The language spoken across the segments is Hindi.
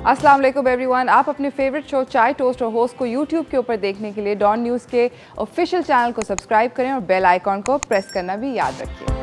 अस्सलाम वालेकुम एवरीवन। आप अपने फेवरेट शो चाय टोस्ट और होस्ट को यूट्यूब के ऊपर देखने के लिए डॉन न्यूज़ के ऑफिशियल चैनल को सब्सक्राइब करें और बेल आइकॉन को प्रेस करना भी याद रखिए।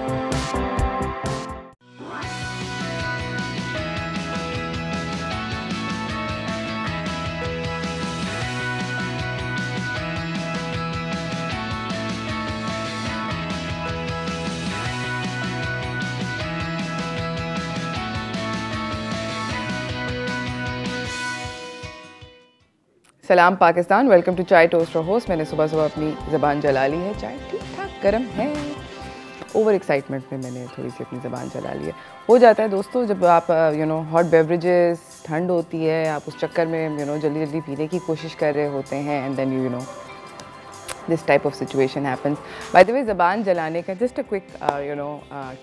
सलाम पाकिस्तान, वेलकम टू चाय टोस्ट और होस्ट। मैंने सुबह सुबह अपनी ज़बान जला ली है। चाय ठीक ठाक गर्म है। ओवर एक्साइटमेंट में मैंने थोड़ी सी अपनी ज़बान जला ली है। हो जाता है दोस्तों, जब आप हॉट बेवरेजेस, ठंड होती है, आप उस चक्कर में जल्दी जल्दी पीने की कोशिश कर रहे होते हैं and then this type of situation happens. By the way, ज़बान जलाने का जस्ट अ क्विक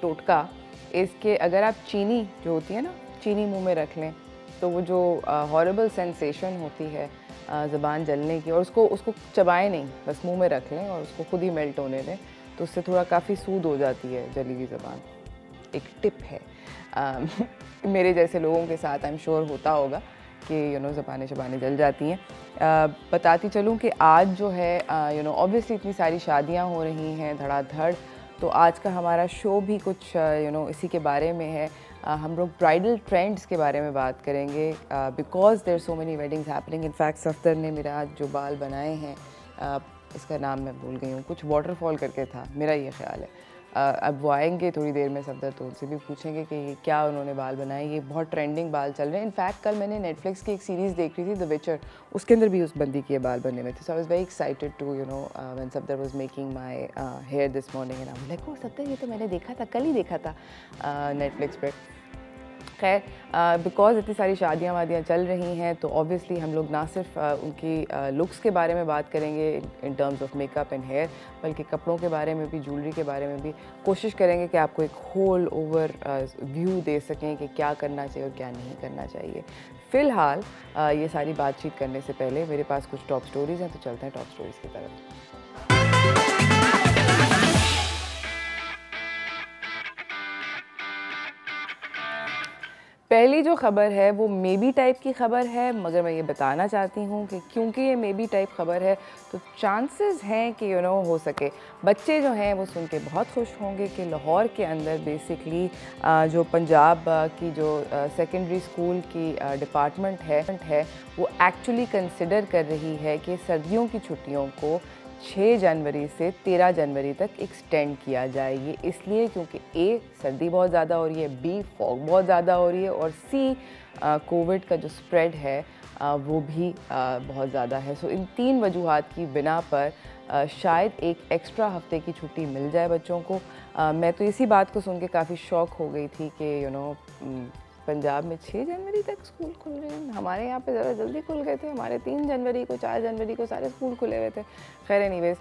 टोटका इसके, अगर आप चीनी जो होती है ना, चीनी मुँह में रख लें तो वो जो हॉरेबल सेंसेशन होती है ज़बान जलने की, और उसको चबाएं नहीं, बस मुंह में रख लें और उसको खुद ही मेल्ट होने दें, तो उससे थोड़ा काफ़ी सूद हो जाती है जली हुई ज़बान। एक टिप है मेरे जैसे लोगों के साथ आई एम श्योर होता होगा कि ज़बानें जल जाती हैं। बताती चलूँ कि आज जो है ऑब्वियसली इतनी सारी शादियाँ हो रही हैं धड़ाधड़, तो आज का हमारा शो भी कुछ इसी के बारे में है। हम लोग ब्राइडल ट्रेंड्स के बारे में बात करेंगे because there so many weddings happening. In fact Safdar ने मेरा आज जो बाल बनाए हैं, इसका नाम मैं भूल गई हूँ, कुछ वाटरफॉल करके था, मेरा ये ख्याल है। अब वो आएंगे थोड़ी देर में सफ़दर, तो उनसे भी पूछेंगे कि क्या उन्होंने बाल बनाए। ये बहुत ट्रेंडिंग बाल चल रहे हैं। इनफैक्ट कल मैंने नेटफ्लिक्स की एक सीरीज़ देख रही थी, द विचर, उसके अंदर भी उस बंदी के बाल बनने में थे। So I was very excited too when Safdar was making my hair this morning and I was like, oh Safdar, ये तो मैंने देखा था, कल ही देखा था नेटफ्लिक्स पर। खैर, बिकॉज़ इतनी सारी शादियाँ वादियाँ चल रही हैं, तो ऑब्वियसली हम लोग ना सिर्फ उनकी लुक्स के बारे में बात करेंगे in terms of makeup and hair, बल्कि कपड़ों के बारे में भी, ज्वेलरी के बारे में भी कोशिश करेंगे कि आपको एक होल ओवर व्यू दे सकें कि क्या करना चाहिए और क्या नहीं करना चाहिए। फ़िलहाल ये सारी बातचीत करने से पहले मेरे पास कुछ टॉप स्टोरीज़ हैं, तो चलते हैं टॉप स्टोरीज़ की तरफ। पहली जो ख़बर है वो मे बी टाइप की ख़बर है, मगर मैं ये बताना चाहती हूँ कि क्योंकि ये मे बी टाइप ख़बर है, तो चांसेस हैं कि हो सके बच्चे जो हैं वो सुन के बहुत खुश होंगे कि लाहौर के अंदर बेसिकली जो पंजाब की जो सेकेंडरी स्कूल की डिपार्टमेंट है वो एक्चुअली कंसिडर कर रही है कि सर्दियों की छुट्टियों को 6 जनवरी से 13 जनवरी तक एक्सटेंड किया जाए। ये इसलिए क्योंकि ए, सर्दी बहुत ज़्यादा हो रही है, बी, फॉग बहुत ज़्यादा हो रही है, और सी, कोविड का जो स्प्रेड है वो भी बहुत ज़्यादा है। सो इन 3 वजूहात की बिना पर शायद एक एक्स्ट्रा हफ्ते की छुट्टी मिल जाए बच्चों को। मैं तो इसी बात को सुन के काफ़ी शॉक हो गई थी कि पंजाब में 6 जनवरी तक स्कूल खुल रहे हैं। हमारे यहाँ पे ज़रा जल्दी खुल गए थे, हमारे 3 जनवरी को, 4 जनवरी को सारे स्कूल खुले हुए थे। खैर एनीवेज़,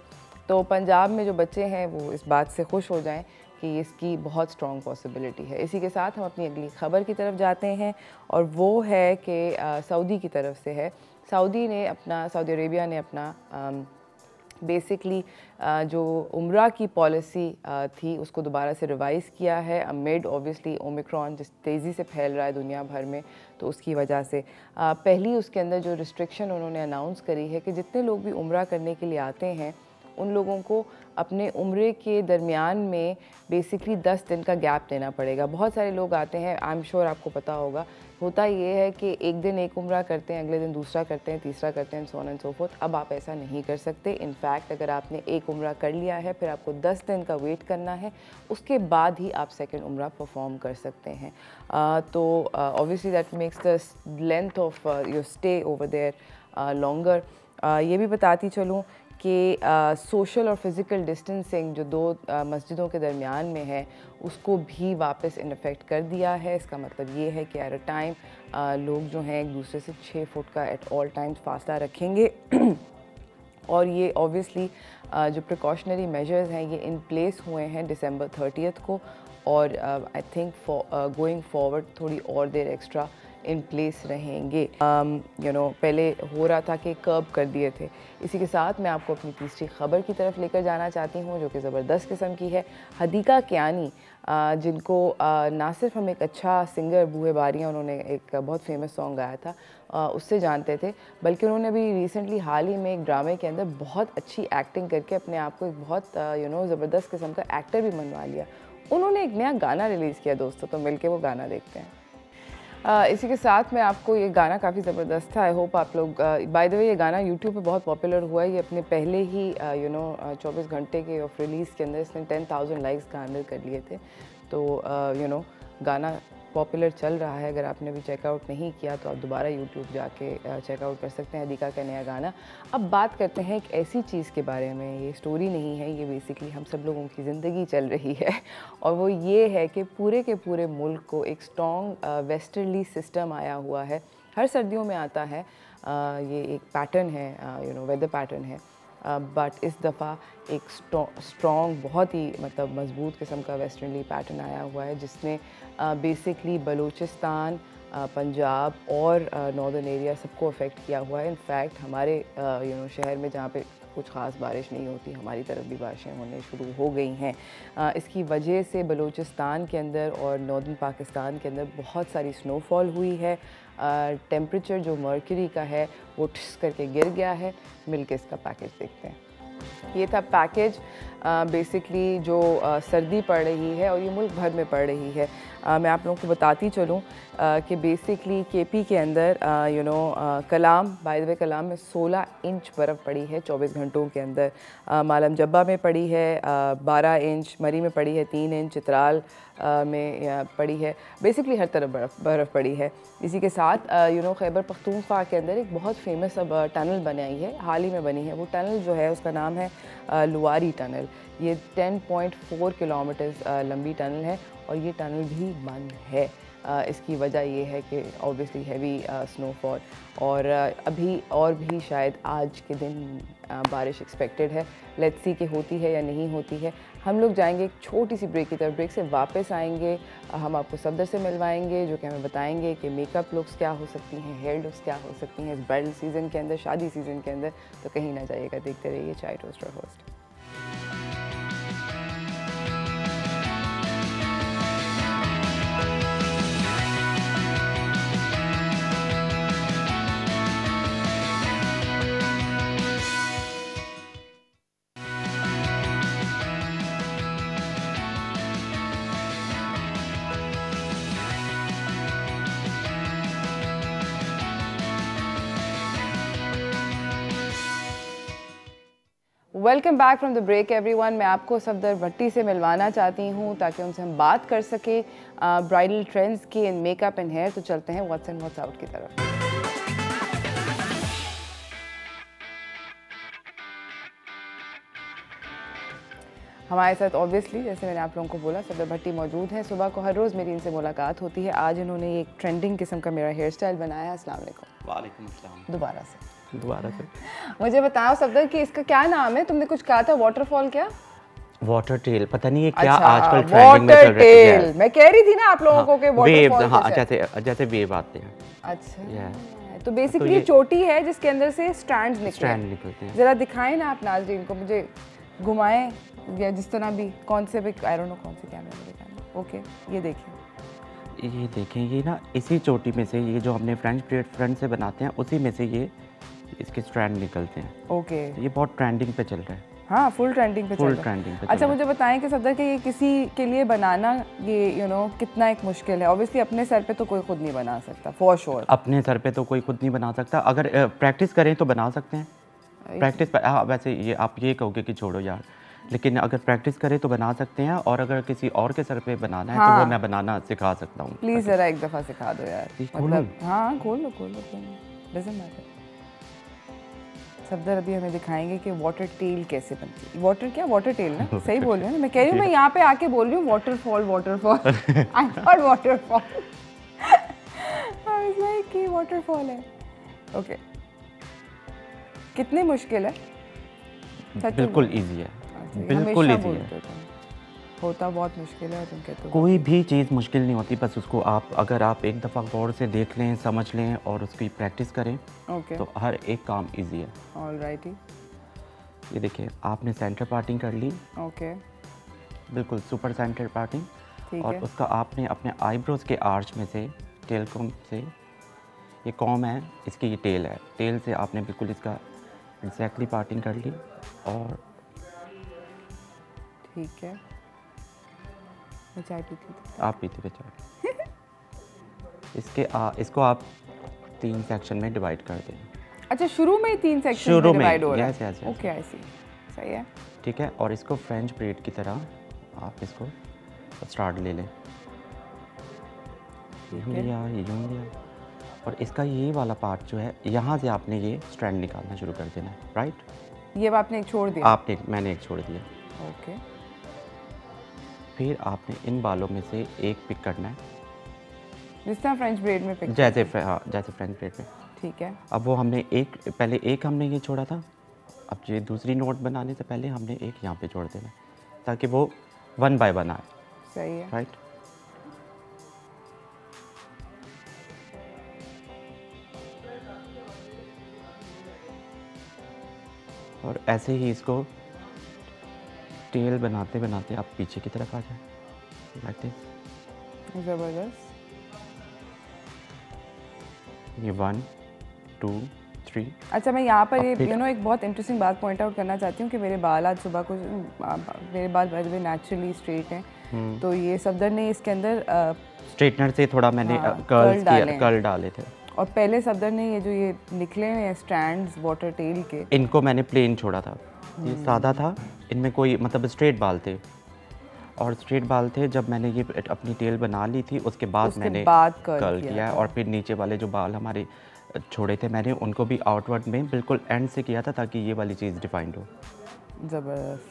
तो पंजाब में जो बच्चे हैं वो इस बात से खुश हो जाएं कि इसकी बहुत स्ट्रॉन्ग पॉसिबिलिटी है। इसी के साथ हम अपनी अगली ख़बर की तरफ जाते हैं, और वो है कि सऊदी की तरफ से है। सऊदी अरेबिया ने अपना बेसिकली जो उम्रा की पॉलिसी थी उसको दोबारा से रिवाइज़ किया है अमिड ऑब्वियसली ओमिक्रॉन जिस तेज़ी से फैल रहा है दुनिया भर में, तो उसकी वजह से पहली उसके अंदर जो रिस्ट्रिक्शन उन्होंने अनाउंस करी है कि जितने लोग भी उम्रा करने के लिए आते हैं उन लोगों को अपने उम्रे के दरमियान में बेसिकली 10 दिन का गैप देना पड़ेगा। बहुत सारे लोग आते हैं, आई एम श्योर आपको पता होगा, होता ये है कि एक दिन एक उम्रा करते हैं, अगले दिन दूसरा करते हैं, तीसरा करते हैं, so on and so fourth. अब आप ऐसा नहीं कर सकते। इनफैक्ट अगर आपने एक उम्रा कर लिया है, फिर आपको 10 दिन का वेट करना है, उसके बाद ही आप सेकेंड उम्रा परफॉर्म कर सकते हैं। तो obviously that makes the length of your stay over there longer. ये भी बताती चलूँ कि सोशल और फिज़िकल डिस्टेंसिंग जो 2 मस्जिदों के दरमियान में है उसको भी वापस इन इफ़ेक्ट कर दिया है। इसका मतलब ये है कि एट अ टाइम लोग जो हैं एक दूसरे से 6 फुट का एट ऑल टाइम्स फासला रखेंगे और ये ऑब्वियसली जो प्रिकॉशनरी मेजर्स हैं ये इन प्लेस हुए हैं दिसंबर 30 को, और आई थिंक गोइंग फॉरवर्ड थोड़ी और देर एक्स्ट्रा इन प्लेस रहेंगे। पहले हो रहा था कि कर्ब कर दिए थे। इसी के साथ मैं आपको अपनी तीसरी ख़बर की तरफ लेकर जाना चाहती हूँ, जो कि ज़बरदस्त किस्म की है। हदीका कियानी, जिनको ना सिर्फ हम एक अच्छा सिंगर बूहे बारियाँ, उन्होंने एक बहुत फेमस सॉन्ग गाया था, उससे जानते थे, बल्कि उन्होंने भी रिसेंटली हाल ही में एक ड्रामे के अंदर बहुत अच्छी एक्टिंग करके अपने आप को एक बहुत ज़बरदस्त किस्म का एक्टर भी मनवा लिया। उन्होंने एक नया गाना रिलीज़ किया दोस्तों, तो मिलके वो गाना देखते हैं। इसी के साथ मैं आपको ये गाना काफ़ी ज़बरदस्त था। आई होप आप लोग, बाय द वे ये गाना यूट्यूब पे बहुत पॉपुलर हुआ है। ये अपने पहले ही 24 घंटे के ऑफ रिलीज़ के अंदर इसने 10,000 लाइक्स गार्नर कर लिए थे। तो गाना पॉपुलर चल रहा है। अगर आपने भी चेकआउट नहीं किया तो आप दोबारा यूट्यूब जाके चेकआउट कर सकते हैं हदीका का नया गाना। अब बात करते हैं एक ऐसी चीज़ के बारे में, ये स्टोरी नहीं है, ये बेसिकली हम सब लोगों की ज़िंदगी चल रही है, और वो ये है कि पूरे के पूरे मुल्क को एक स्ट्रॉन्ग वेस्टर्ली सिस्टम आया हुआ है। हर सर्दियों में आता है, ये एक पैटर्न है, वेदर पैटर्न है, बट इस दफ़ा एक स्ट्रॉन्ग, बहुत ही मतलब मज़बूत किस्म का वेस्टर्नली पैटर्न आया हुआ है, जिसने बेसिकली बलूचिस्तान, पंजाब और नॉर्दर्न एरिया सबको अफेक्ट किया हुआ है। इनफैक्ट हमारे शहर में जहाँ पे कुछ ख़ास बारिश नहीं होती, हमारी तरफ भी बारिशें होने शुरू हो गई हैं। इसकी वजह से बलूचिस्तान के अंदर और नॉर्दर्न पाकिस्तान के अंदर बहुत सारी स्नोफॉल हुई है। टेम्परेचर जो मर्करी का है वो ठिस करके गिर गया है। मिलके इसका पैकेज देखते हैं। ये था पैकेज, बेसिकली जो सर्दी पड़ रही है और ये मुल्क भर में पड़ रही है। मैं आप लोगों को बताती चलूँ कि बेसिकली केपी के अंदर कलाम, बाय द वे कलाम में 16 इंच बर्फ़ पड़ी है 24 घंटों के अंदर। मालम जब्बा में पड़ी है 12 इंच, मरी में पड़ी है 3 इंच, चित्राल में पड़ी है। बेसिकली हर तरफ बर्फ़ पड़ी है। इसी के साथ खैबर पख्तूनख्वा के अंदर एक बहुत फेमस अब टनल बनाई है, हाल ही में बनी है। वो टनल जो है उसका नाम है लुआरी टनल। ये 10.4 किलोमीटर्स लंबी टनल है और ये टनल भी बंद है। इसकी वजह ये है कि ऑब्वियसली हैवी स्नोफॉल, और अभी और भी शायद आज के दिन बारिश एक्सपेक्टेड है। लेट्स सी कि होती है या नहीं होती है। हम लोग जाएंगे एक छोटी सी ब्रेक की तरफ, ब्रेक से वापस आएंगे, हम आपको सफदर से मिलवाएंगे, जो कि हमें बताएंगे कि मेकअप लुक्स क्या हो सकती हैं, हेयर लुक्स क्या हो सकती हैं इस ब्राइडल सीज़न के अंदर, शादी सीज़न के अंदर। तो कहीं ना जाइएगा, देखते रहिए chai toaster host. Welcome back from the break everyone. मैं आपको सफदर भट्टी से मिलवाना चाहती हूँ ताकि उनसे हम बात कर सके ब्राइडल ट्रेंड्स की इन मेकअप एंड हेयर। तो चलते हैं व्हाट्स एंड व्हाट्स आउट की तरफ। हमारे साथ ऑब्वियसली, जैसे मैंने आप लोगों को बोला, सफदर भट्टी मौजूद हैं। सुबह को हर रोज़ मेरी इनसे मुलाकात होती है। आज इन्होंने एक ट्रेंडिंग किस्म का मेरा हेयर स्टाइल बनाया है। अस्सलाम वालेकुम। वालेकुम अस्सलाम। दोबारा से मुझे बताओ सफदर कि इसका क्या नाम है? तुमने कुछ कहा था, वाटरफॉल क्या? वाटर टेल, पता नहीं है क्या। अच्छा, आजकल ट्रेंडिंग में चल रहा है। मैं कह रही थी ना आप लोगों को कि वाटरफॉल, हाँ, जैसे वेव आते हैं। अच्छा, तो बेसिकली चोटी है जिसके अंदर से स्ट्रैंड निकलते हैं। जरा दिखाएं ना आप नाज़रीन को, मुझे घुमाएं या जिस तरह भी, कौन से भी, आई डोंट नो कौन से कैमरे में दिखाना। ओके, ये देखें, ये ना इसी चोटी में से, ये जो हमने फ्रेंच ब्रेड फ्रंट से बनाते हैं, उसी में से ये इसके स्ट्रैंड निकलते हैं। ओके, ये बहुत ट्रेंडिंग पे चल रहा है। हाँ, फुल ट्रेंडिंग पे चल रहा है। अच्छा, मुझे बताएं कि सफदर के ये किसी के लिए बनाना, ये कितना एक मुश्किल है? ऑब्वियसली अपने सर पे तो कोई खुद नहीं बना सकता, फॉर श्योर। अपने सर पे तो कोई खुद नहीं बना सकता। अगर प्रैक्टिस करें तो बना सकते हैं। प्रैक्टिस पर, हाँ, वैसे ये आप ये कहोगे कि छोड़ो यार, लेकिन अगर प्रैक्टिस करें तो बना सकते हैं। और अगर किसी और के सर पे बनाना है तो वो मैं बनाना सिखा सकता हूँ। प्लीज़ ज़रा एक दफ़ा सिखा दो यार। मतलब हाँ, खोल लो, डजंट मैटर। सफदर अभी हमें दिखाएंगे कि वाटर टेल कैसे बनती है। वाटर क्या, वाटर टेल ना? सही बोल रही हूँ ना? मैं कह रही हूँ, मैं यहाँ पे आके बोल रही हूँ waterfall. I thought waterfall, I was like कि वाटरफॉल है। ओके, कितनी मुश्किल है? बिल्कुल इजी है, बिल्कुल इजी है। होता बहुत मुश्किल है तुम कहते हो। कोई भी चीज़ मुश्किल नहीं होती, बस उसको आप अगर आप एक दफ़ा गौर से देख लें, समझ लें और उसकी प्रैक्टिस करें ओके, तो हर एक काम इजी है। ऑलराइटी, ये देखिए आपने सेंटर पार्टिंग कर ली, ओके, बिल्कुल सुपर सेंटर पार्टिंग, ठीक और है, उसका आपने अपने आईब्रोज के आर्च में से टेल कॉम से, ये कॉम है इसकी, ये टेल है, टेल से आपने बिल्कुल इसका एग्जैक्टली पार्टिंग कर ली। और ठीक है, मैं चाय पीती थी। आप पीते हुए चाय इसको आप 3 सेक्शन में डिवाइड कर दें। अच्छा, शुरू में ही 3 सेक्शन शुरू में में, डिवाइड हो रहा yes, है। yes, yes, ओके, आई सी, सही है। ठीक है, और इसको फ्रेंच ब्रेड की तरह आप इसको स्टार्ट ले लें, यूँ लिया, ये यूँ लिया, और इसका ये वाला पार्ट जो है यहाँ से आपने ये स्ट्रैंड निकालना शुरू कर देना है, राइट? ये आपने एक छोड़ दिया। मैंने एक छोड़ दिया। ओके, फिर आपने इन बालों में से एक पिक करना है, जिस तरह फ्रेंच ब्रेड में पिक। जैसे जैसे फ्रेंच ब्रेड में। ठीक है, अब वो हमने पहले एक हमने ये छोड़ा था, अब ये दूसरी नोट बनाने से पहले हमने एक यहाँ पे छोड़ देना है, ताकि वो 1 बाय 1 आए, सही है। राइट? और ऐसे ही इसको टेल बनाते बनाते आप पीछे की तरफ आ जाए, लाइक दिस। ज़बरदस्त। ये 1 2 3। अच्छा, मैं यहाँ पर ये फिर- एक बहुत इंटरेस्टिंग बात पॉइंट आउट करना चाहती हूँ कि मेरे बाल आज सुबह को, मेरे बाल bye the way naturally straight हैं, तो ये सफदर ने इसके अंदर स्ट्रेटनर से थोड़ा मैंने कर्ल डाले थे, और पहले सफदर ने ये जो ये निकले हुए हैं स्ट्रैंड्स वाटर टेल के, इनको मैंने प्लेन छोड़ा था। ये सादा था, इनमें कोई मतलब स्ट्रेट बाल थे, और स्ट्रेट बाल थे जब मैंने ये अपनी टेल बना ली थी उसके बाद मैंने कर्ल किया है, और फिर नीचे वाले जो बाल हमारे छोड़े थे मैंने उनको भी आउटवर्ड में बिल्कुल एंड से किया था, ताकि ये वाली चीज़ डिफाइंड हो। ज़बरदस्त।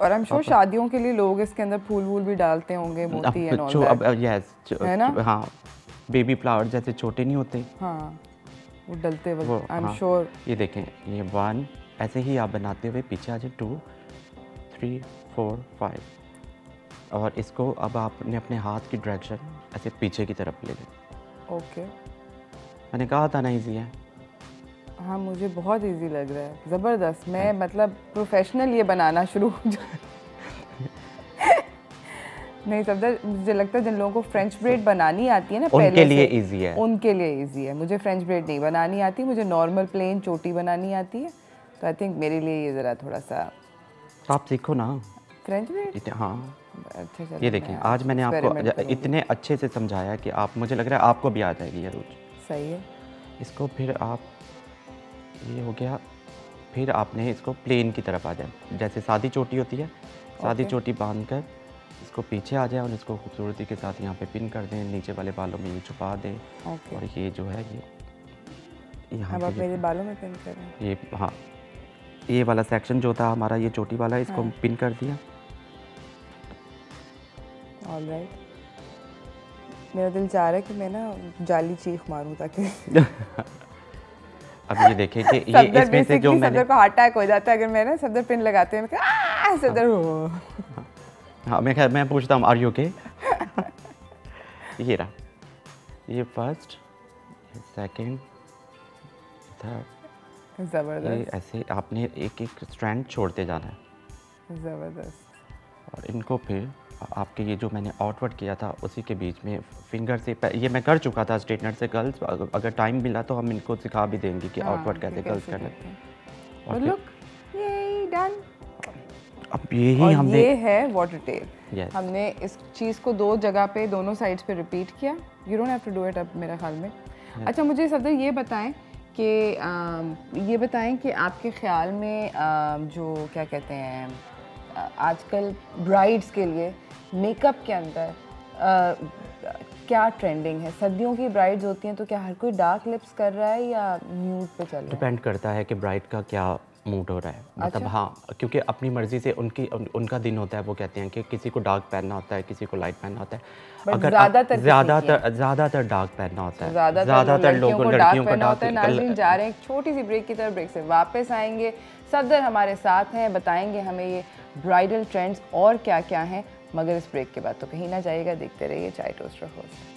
और आई एम श्योर शादियों के लिए लोग इसके अंदर फूल वूल भी डालते होंगे, मोती एंड ऑल दैट, यस, है ना? हाँ, बेबी फ्लावर जैसे छोटे नहीं होते, हाँ, वो डलते वो, वक्त आई एम हाँ। श्योर। ये देखें, ये 1, ऐसे ही आप बनाते हुए पीछे आ जाए, 2 3 4 5, और इसको अब आपने अपने हाथ की डायरेक्शन ऐसे पीछे की तरफ ले लें। ओके, मैंने कहा था ना इजी है। हाँ, मुझे बहुत इजी लग रहा है, ज़बरदस्त। मैं मतलब प्रोफेशनल ये बनाना शुरू नहीं सफदर, मुझे लगता है जिन लोगों को फ्रेंच ब्रेड बनानी आती है ना पहले उनके लिए से, इजी है, उनके लिए इजी है। मुझे फ्रेंच ब्रेड नहीं बनानी आती, मुझे नॉर्मल प्लेन चोटी बनानी आती है, तो आई थिंक मेरे लिए ये ज़रा थोड़ा सा तो आप सीखो ना फ्रेंच ब्रेड। हाँ, अच्छा, चलो, ये देखें, आज मैंने आपको इतने अच्छे से समझाया कि आप, मुझे लग रहा है आपको भी आ जाएगी ये रोज। सही है। इसको फिर आप, ये हो गया, फिर आपने इसको प्लेन की तरफ आ जाए, जैसे सादी चोटी होती है, सादी चोटी बांध कर इसको पीछे आ जाए और इसको खूबसूरती के साथ यहाँ पे पिन कर दें, नीचे वाले बालों में ये छुपा दें, और ये जो है ये यहाँ अब आप मेरे बालों में पिन कर रहे हैं। ये, हाँ, ये वाला सेक्शन जो था हमारा, ये चोटी वाला, इसको पिन कर दिया। ऑलराइट, मेरा दिल चाह रहा है कि मैं ना जाली चीख मारूं, ताकि अब ये देखें कि ये इसमें से जो मैंने, सफदर को हार्ट अटैक हो जाता है अगर मैं ना सफदर पिन लगाते हैं, मैं सफदर हो। हाँ, मैं पूछता हूँ, आर यू ओके? ये रहा, ये फर्स्ट, सेकंड, थर्ड, ज़बरदस्त, ये ऐसे आपने एक एक स्ट्रैंड छोड़ते जाना है, ज़बरदस्त। और इनको फिर आपके ये जो मैंने आउटवर्ड किया था उसी के बीच में फिंगर से, ये मैं कर चुका था स्ट्रेटनर से कर्ल्स, अगर टाइम मिला तो हम इनको सिखा भी देंगे कि आउटवर्ड कैसे कर्ल्स करना है। और लुक, ये डन। अब यही और हमने, ये है वाटर टेल। Yes. हमने इस चीज़ को 2 जगह पे, दोनों साइड्स पे रिपीट किया। You don't have to do it अब मेरे ख्याल में। अच्छा, मुझे सफदर ये बताएं कि आपके ख्याल में जो क्या कहते हैं आजकल ब्राइड्स के लिए मेकअप के अंदर क्या ट्रेंडिंग है? सर्दियों की ब्राइड्स होती हैं तो क्या हर कोई डार्क लिप्स कर रहा है या न्यूड पे चल रहा है? डिपेंड करता है कि ब्राइड का क्या मूड हो रहा है, मतलब हाँ, क्योंकि अपनी मर्जी से उनका दिन होता है, वो कहते हैं कि किसी को डार्क पहनना होता है, किसी को लाइट पहनना होता है। अगर ज़्यादातर डार्क पहनना होता है, ज़्यादातर लोगों को लड़कियों को डार्क। नाज़रीन जा रहे हैं एक छोटी सी ब्रेक की तरफ, ब्रेक से वापस आएंगे। सफदर हमारे साथ हैं, बताएंगे हमें ये ब्राइडल ट्रेंड्स और क्या क्या हैं, मगर इस ब्रेक के बाद तो कहीं ना जाइएगा, देखते रहिए chai toaster host.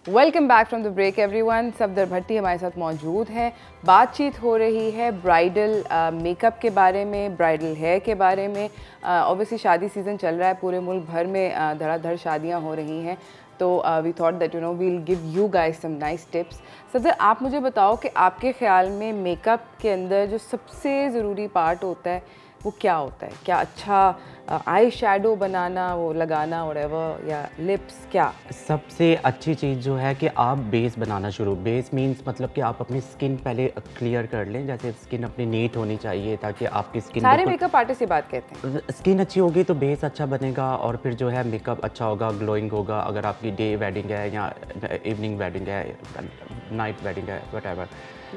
Welcome back from the break everyone. Safdar Bhatti हमारे साथ मौजूद हैं। बातचीत हो रही है ब्राइडल मेकअप के बारे में, ब्राइडल हेयर के बारे में। ऑब्वियसली शादी सीज़न चल रहा है, पूरे मुल्क भर में धड़ाधड़ शादियां हो रही हैं, तो we thought that you know we'll give you guys some nice tips. Safdar, आप मुझे बताओ कि आपके ख्याल में मेकअप के अंदर जो सबसे ज़रूरी पार्ट होता है वो क्या होता है? क्या अच्छा आई शैडो बनाना, वो लगाना व्हाटएवर, या लिप्स, क्या सबसे अच्छी चीज़ जो है कि आप बेस बनाना बेस मींस मतलब कि आप अपनी स्किन पहले क्लियर कर लें। जैसे स्किन अपनी नीट होनी चाहिए ताकि आपकी स्किन, सारे मेकअप आर्टिस्ट ये बात कहते हैं, स्किन अच्छी होगी तो बेस अच्छा बनेगा और फिर जो है मेकअप अच्छा होगा, ग्लोइंग होगा। अगर आपकी डे वेडिंग है या इवनिंग वेडिंग है, नाइट वेडिंग है, व्हाटएवर,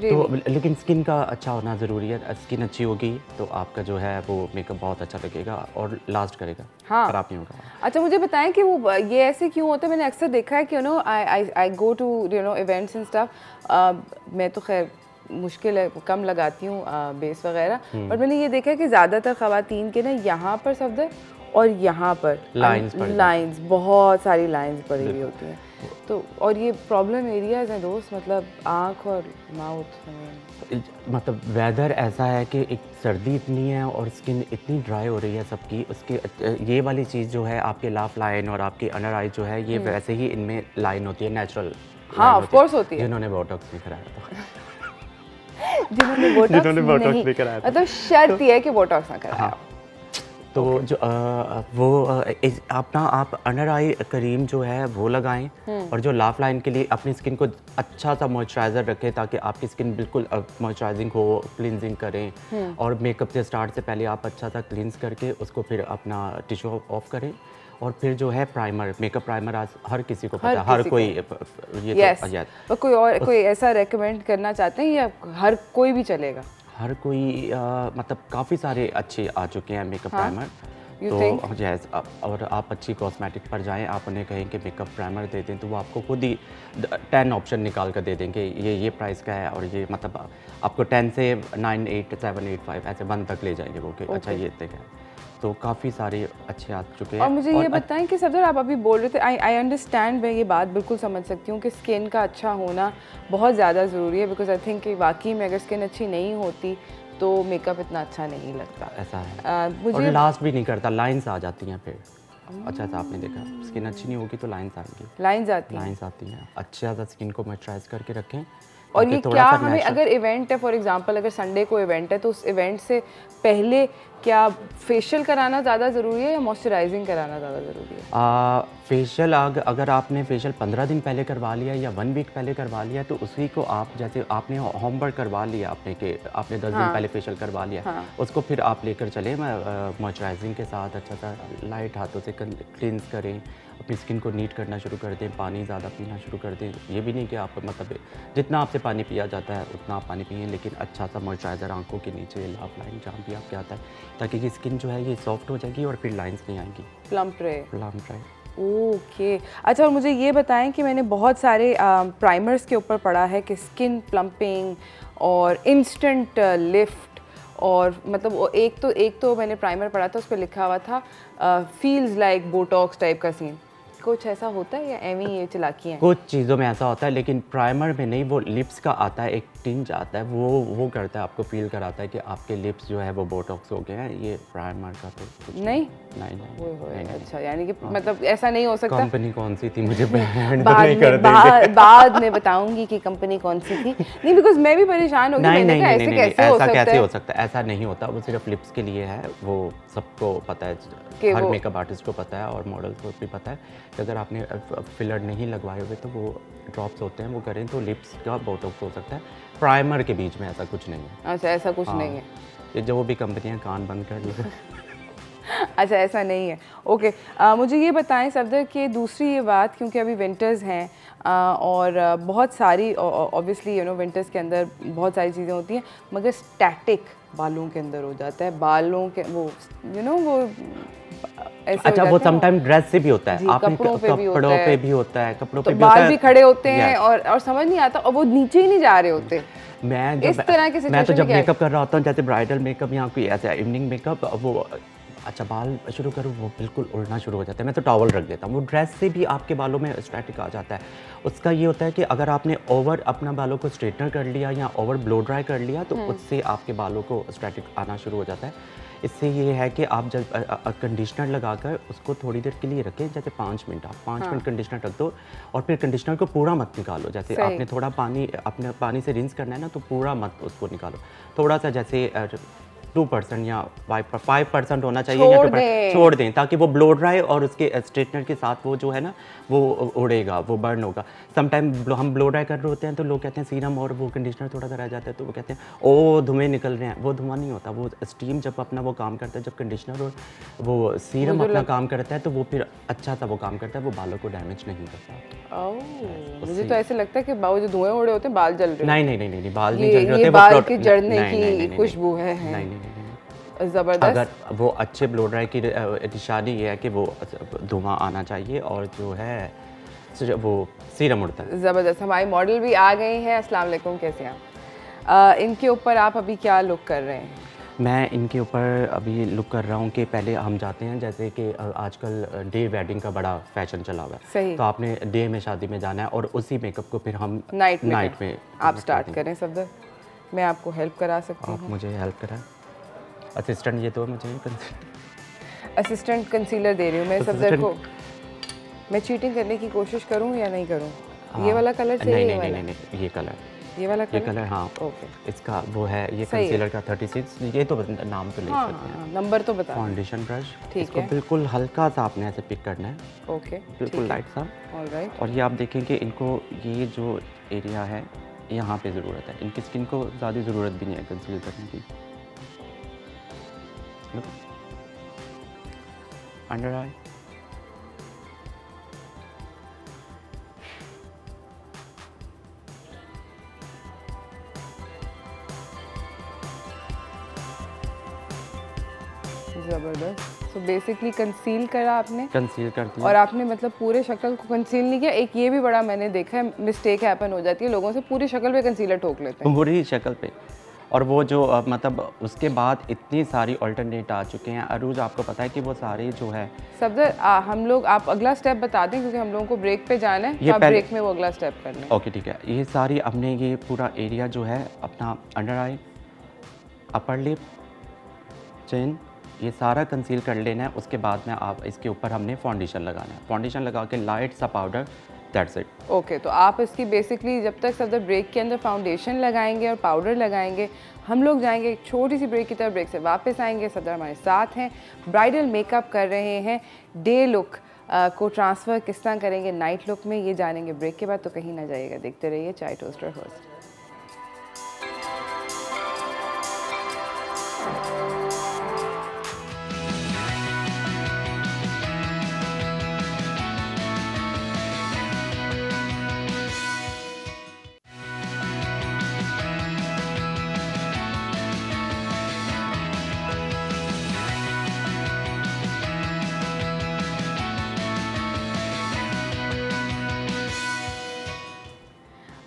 तो लेकिन स्किन का अच्छा होना ज़रूरी है। स्किन अच्छी होगी तो आपका जो है वो मेकअप बहुत अच्छा लगेगा और लास्ट करेगा, खराब नहीं होगा। अच्छा, मुझे बताएं कि वो ये ऐसे क्यों होता है? मैंने अक्सर देखा है कि you know I go to you know events and stuff. मैं तो खैर मुश्किल है, कम लगाती हूँ बेस वगैरह, पर मैंने ये देखा है कि ज़्यादातर ख़वातीन के ना यहाँ पर सफदर और यहाँ पर लाइंस बहुत सारी लाइंस पड़ी हुई होती हैं, तो और ये प्रॉब्लम एरियाज हैं दोस्त, मतलब आँख और माउथ। मतलब वेदर ऐसा है कि एक सर्दी इतनी है और स्किन इतनी ड्राई हो रही है सबकी, उसकी ये वाली चीज़ जो है आपके लाफ लाइन और आपकी अंडर आई जो है, ये वैसे ही इनमें लाइन होती है, नेचुरल। हाँ, ऑफ कोर्स होती है। जिन्होंने बोटॉक्स नहीं कराया जिन्होंने बोटॉक्स नहीं कराया, मतलब शर्त ये है कि बोटॉक्स ना कराया। तो जो अपना आप अंडर आई क्रीम जो है वो लगाएं और जो लाफ लाइन के लिए अपनी स्किन को अच्छा सा मॉइस्चराइज़र रखें ताकि आपकी स्किन बिल्कुल मॉइस्चराइजिंग हो, क्लिनजिंग करें। और मेकअप से स्टार्ट से पहले आप अच्छा सा क्लिनज करके उसको फिर अपना टिश्यू ऑफ करें। और फिर जो है प्राइमर, मेकअप प्राइमर आज हर किसी को पता है, हर कोई ये तो कोई और कोई ऐसा रेकमेंड करना चाहते हैं या हर कोई भी चलेगा? हर कोई मतलब काफ़ी सारे अच्छे आ चुके हैं मेकअप प्राइमर, तो जैस और आप अच्छी कॉस्मेटिक पर जाएं, आप उन्हें कहें कि मेकअप प्राइमर दे दें तो वो आपको खुद ही 10 ऑप्शन निकाल कर दे देंगे, ये प्राइस का है और ये मतलब आपको 10 से 9, 8, 7, 8, 5 ऐसे 1 तक ले जाएंगे वो कि अच्छा ये इतने का। तो काफ़ी सारे अच्छे आ चुके हैं। और मुझे ये बताएं कि सफदर, आप अभी बोल रहे थे, आई अंडरस्टैंड, मैं ये बात बिल्कुल समझ सकती हूँ कि स्किन का अच्छा होना बहुत ज़्यादा ज़रूरी है, बिकॉज आई थिंक कि वाकई में अगर स्किन अच्छी नहीं होती तो मेकअप इतना अच्छा नहीं लगता। ऐसा है मुझे और लास्ट भी नहीं करता, लाइंस आ जाती हैं फिर। अच्छा सा आपने देखा, स्किन अच्छी नहीं होगी तो लाइंस आएंगी, लाइंस आती हैं। अच्छा सा स्किन को मॉइस्चराइज करके रखें। और ये क्या हमें अगर इवेंट है, फॉर एग्जांपल अगर संडे को इवेंट है, तो उस इवेंट से पहले क्या फेशियल कराना ज़्यादा ज़रूरी है या मॉइस्चराइजिंग कराना ज़्यादा ज़रूरी है? फेशियल अगर आपने फेशियल 15 दिन पहले करवा लिया या 1 वीक पहले करवा लिया तो उसी को आप, जैसे आपने होमवर्क करवा लिया आपने 10 दिन पहले फेशियल करवा लिया, उसको फिर आप लेकर चले मॉइस्चराइजिंग के साथ अच्छा सा लाइट हाथों से क्लींस करें, अपनी स्किन को नीट करना शुरू कर दें, पानी ज़्यादा पीना शुरू कर दें। ये भी नहीं कि आप मतलब जितना आपसे पानी पिया जाता है उतना आप पानी पिए, लेकिन अच्छा सा मॉइस्चराइज़र आंखों के नीचे, लाफ लाइन जहाँ भी आपके आता है, ताकि ये स्किन जो है ये सॉफ्ट हो जाएगी और फिर लाइंस नहीं आएंगी, प्लम्प रहे। ओके अच्छा, और मुझे ये बताएं कि मैंने बहुत सारे प्राइमर्स के ऊपर पढ़ा है कि स्किन प्लम्पिंग और इंस्टेंट लिफ्ट, और मतलब एक तो मैंने प्राइमर पढ़ा था, उस पर लिखा हुआ था फील्स लाइक बोटॉक्स टाइप का सीन, कुछ ऐसा होता है या एवी ये चालाकी है? कुछ चीज़ों में ऐसा होता है, लेकिन प्राइमर में नहीं। वो लिप्स का आता है, एक टिंज आता है, वो करता है, आपको फील कराता है कि आपके लिप्स जो है वो बोटॉक्स हो गए हैं। ये प्राइमर का तो कुछ नहीं। अच्छा, यानी कि मतलब ऐसा नहीं हो सकता। कंपनी कौन सी थी मुझे बाद में बताऊंगी कि कंपनी कौन सी थी। नहीं, बिकॉज मैं भी परेशान हो गई, मैंने कहा ऐसे कैसे हो सकता है। ऐसा नहीं होता, वो सिर्फ लिप्स के लिए है। वो सबको पता है, हर मेकअप आर्टिस्ट को पता है और मॉडल को भी पता है कि अगर आपने फिलर नहीं लगवाए हुए तो वो ड्रॉप्स होते हैं, वो करें तो लिप्स का बोटॉक्स हो सकता है। प्राइमर के बीच में ऐसा कुछ नहीं है। अच्छा, ऐसा कुछ नहीं है। ये जो भी कंपनियां कान बंद कर ली। अच्छा, ऐसा नहीं है। ओके, मुझे ये बताएं सफदर कि दूसरी ये बात, क्योंकि अभी विंटर्स हैं और बहुत सारी ऑब्वियसली विंटर्स के अंदर बहुत सारी चीज़ें होती हैं, मगर स्टैटिक बालों के अंदर हो जाता है। बालों के वो वो ऐसे अच्छा, वो समटाइम ड्रेस से भी होता है, आपने कपड़ों पे भी होता है, कपड़ों पे भी बाल भी खड़े होते हैं और समझ नहीं आता और वो नीचे ही नहीं जा रहे होते। मैं तो जब मेकअप कर रहा होता हूँ, जैसे ब्राइडल मेकअप या कोई ऐसा इवनिंग मेकअप, वो अच्छा बाल शुरू करूँ वो बिल्कुल उड़ना शुरू हो जाता है। मैं तो टॉवल रख देता हूँ। वो ड्रेस से भी आपके बालों में स्टैटिक आ जाता है। उसका ये होता है कि अगर आपने ओवर अपना बालों को स्ट्रेटनर कर लिया या ओवर ब्लो ड्राई कर लिया तो उससे आपके बालों को स्टैटिक आना शुरू हो जाता है। इससे ये है कि आप जब कंडीशनर लगाकर उसको थोड़ी देर के लिए रखें, जैसे 5 मिनट, आप 5 मिनट कंडीशनर रख दो और फिर कंडीशनर को पूरा मत निकालो। जैसे आपने थोड़ा पानी अपने पानी से रिंस करना है ना, तो पूरा मत उसको निकालो। थोड़ा सा जैसे 2% या 5% होना चाहिए, या छोड़ दें ताकि वो ब्लो ड्राई और उसके स्ट्रेटनर के साथ वो जो है ना वो उड़ेगा, वो बर्न होगा। समटाइम हम ब्लो ड्राई कर रहे होते हैं तो लोग कहते हैं सीरम और वो कंडीशनर थोड़ा सा रह जाता है, तो वो कहते हैं ओ धुएं निकल रहे हैं। वो धुआं नहीं होता, वो स्टीम जब अपना वो काम करता है, जब कंडीशनर और वो सीरम अपना काम करता है तो वो फिर अच्छा सा वो काम करता है, वो बालों को डैमेज नहीं करता। मुझे तो ऐसे लगता है कि जो धुएं उड़े होते हैं बाल जल रहे हैं। नहीं, बाल नहीं जल रहे होते, बाल के जलने की खुशबू है। नहीं, ज़बरदस्त। अगर वो अच्छे ब्लो ड्राई की निशानी ये है कि वो धुआं आना चाहिए और जो है वो सीरम उड़ता है। ज़बरदस्त। हमारी मॉडल भी आ गई हैं। अस्सलाम वालेकुम, कैसे हैं आप? इनके ऊपर आप अभी क्या लुक कर रहे हैं? मैं इनके ऊपर अभी लुक कर रहा हूँ कि पहले हम जाते हैं, जैसे कि आजकल डे वेडिंग का बड़ा फैशन चला हुआ है। सही। तो आपने डे में शादी में जाना है और उसी मेकअप को फिर हम नाइट में आप स्टार्ट करें। सफदर, मैं आपको हेल्प करा सकती हूँ? आप मुझे हेल्प कराएं। असिस्टेंट ये तो मुझे असिस्टेंट कंसीलर दे रही हूँ मैं सफदर को। मैं चीटिंग करने की कोशिश करूँ या नहीं करूँ? ये वाला कलर चाहिए? नहीं, ये कलर, ये कलर हाँ। ओके, इसका वो है, ये कंसीलर का 36। ये तो नाम तो ले सकते हैं, नंबर तो बता। फाउंडेशन ब्रश, ठीक है, बिल्कुल हल्का सा आपने ऐसे पिक करना है। ओके, बिल्कुल लाइट सा। ऑलराइट। और ये आप देखेंगे इनको, ये जो एरिया है यहाँ पे ज़रूरत है, इनकी स्किन को ज़्यादा ज़रूरत भी नहीं है कंसील करने की। अंडर आई, ज़बरदस्त। सो बेसिकली कंसील करा आपने? कंसील कर दिया। और आपने मतलब पूरे शक्ल को कंसील नहीं किया? एक ये भी बड़ा मैंने देखा है मिस्टेक हैपन हो जाती है, लोगों से पूरी शक्ल पे कंसीलर ठोक लेते हैं। पूरी शक्ल पे। और वो जो मतलब उसके बाद इतनी सारी अल्टरनेट आ चुके हैं अरूज, आपको पता है कि वो सारे जो है सफदर, हम लोग आप अगला स्टेप बता दें क्योंकि हम लोगों को ब्रेक पे जाना है, तो आप ब्रेक में वो अगला स्टेप कर लें। ओके ठीक है। ये सारी हमने ये पूरा एरिया जो है अपना अंडर आई, अपर लिप, चिन, ये सारा कंसील कर लेना है। उसके बाद में आप इसके ऊपर हमने फाउंडेशन लगाना है। फाउंडेशन लगा के लाइट सा पाउडर, दैट्स इट। ओके, तो आप इसकी बेसिकली जब तक सफदर ब्रेक के अंदर फाउंडेशन लगाएंगे और पाउडर लगाएंगे, हम लोग जाएंगे एक छोटी सी ब्रेक की तरफ, ब्रेक से वापस आएंगे। सफदर हमारे साथ हैं, ब्राइडल मेकअप कर रहे हैं, डे लुक को ट्रांसफ़र किस तरह करेंगे नाइट लुक में, ये जानेंगे ब्रेक के बाद। तो कहीं ना जाइएगा, देखते रहिए chai toaster host.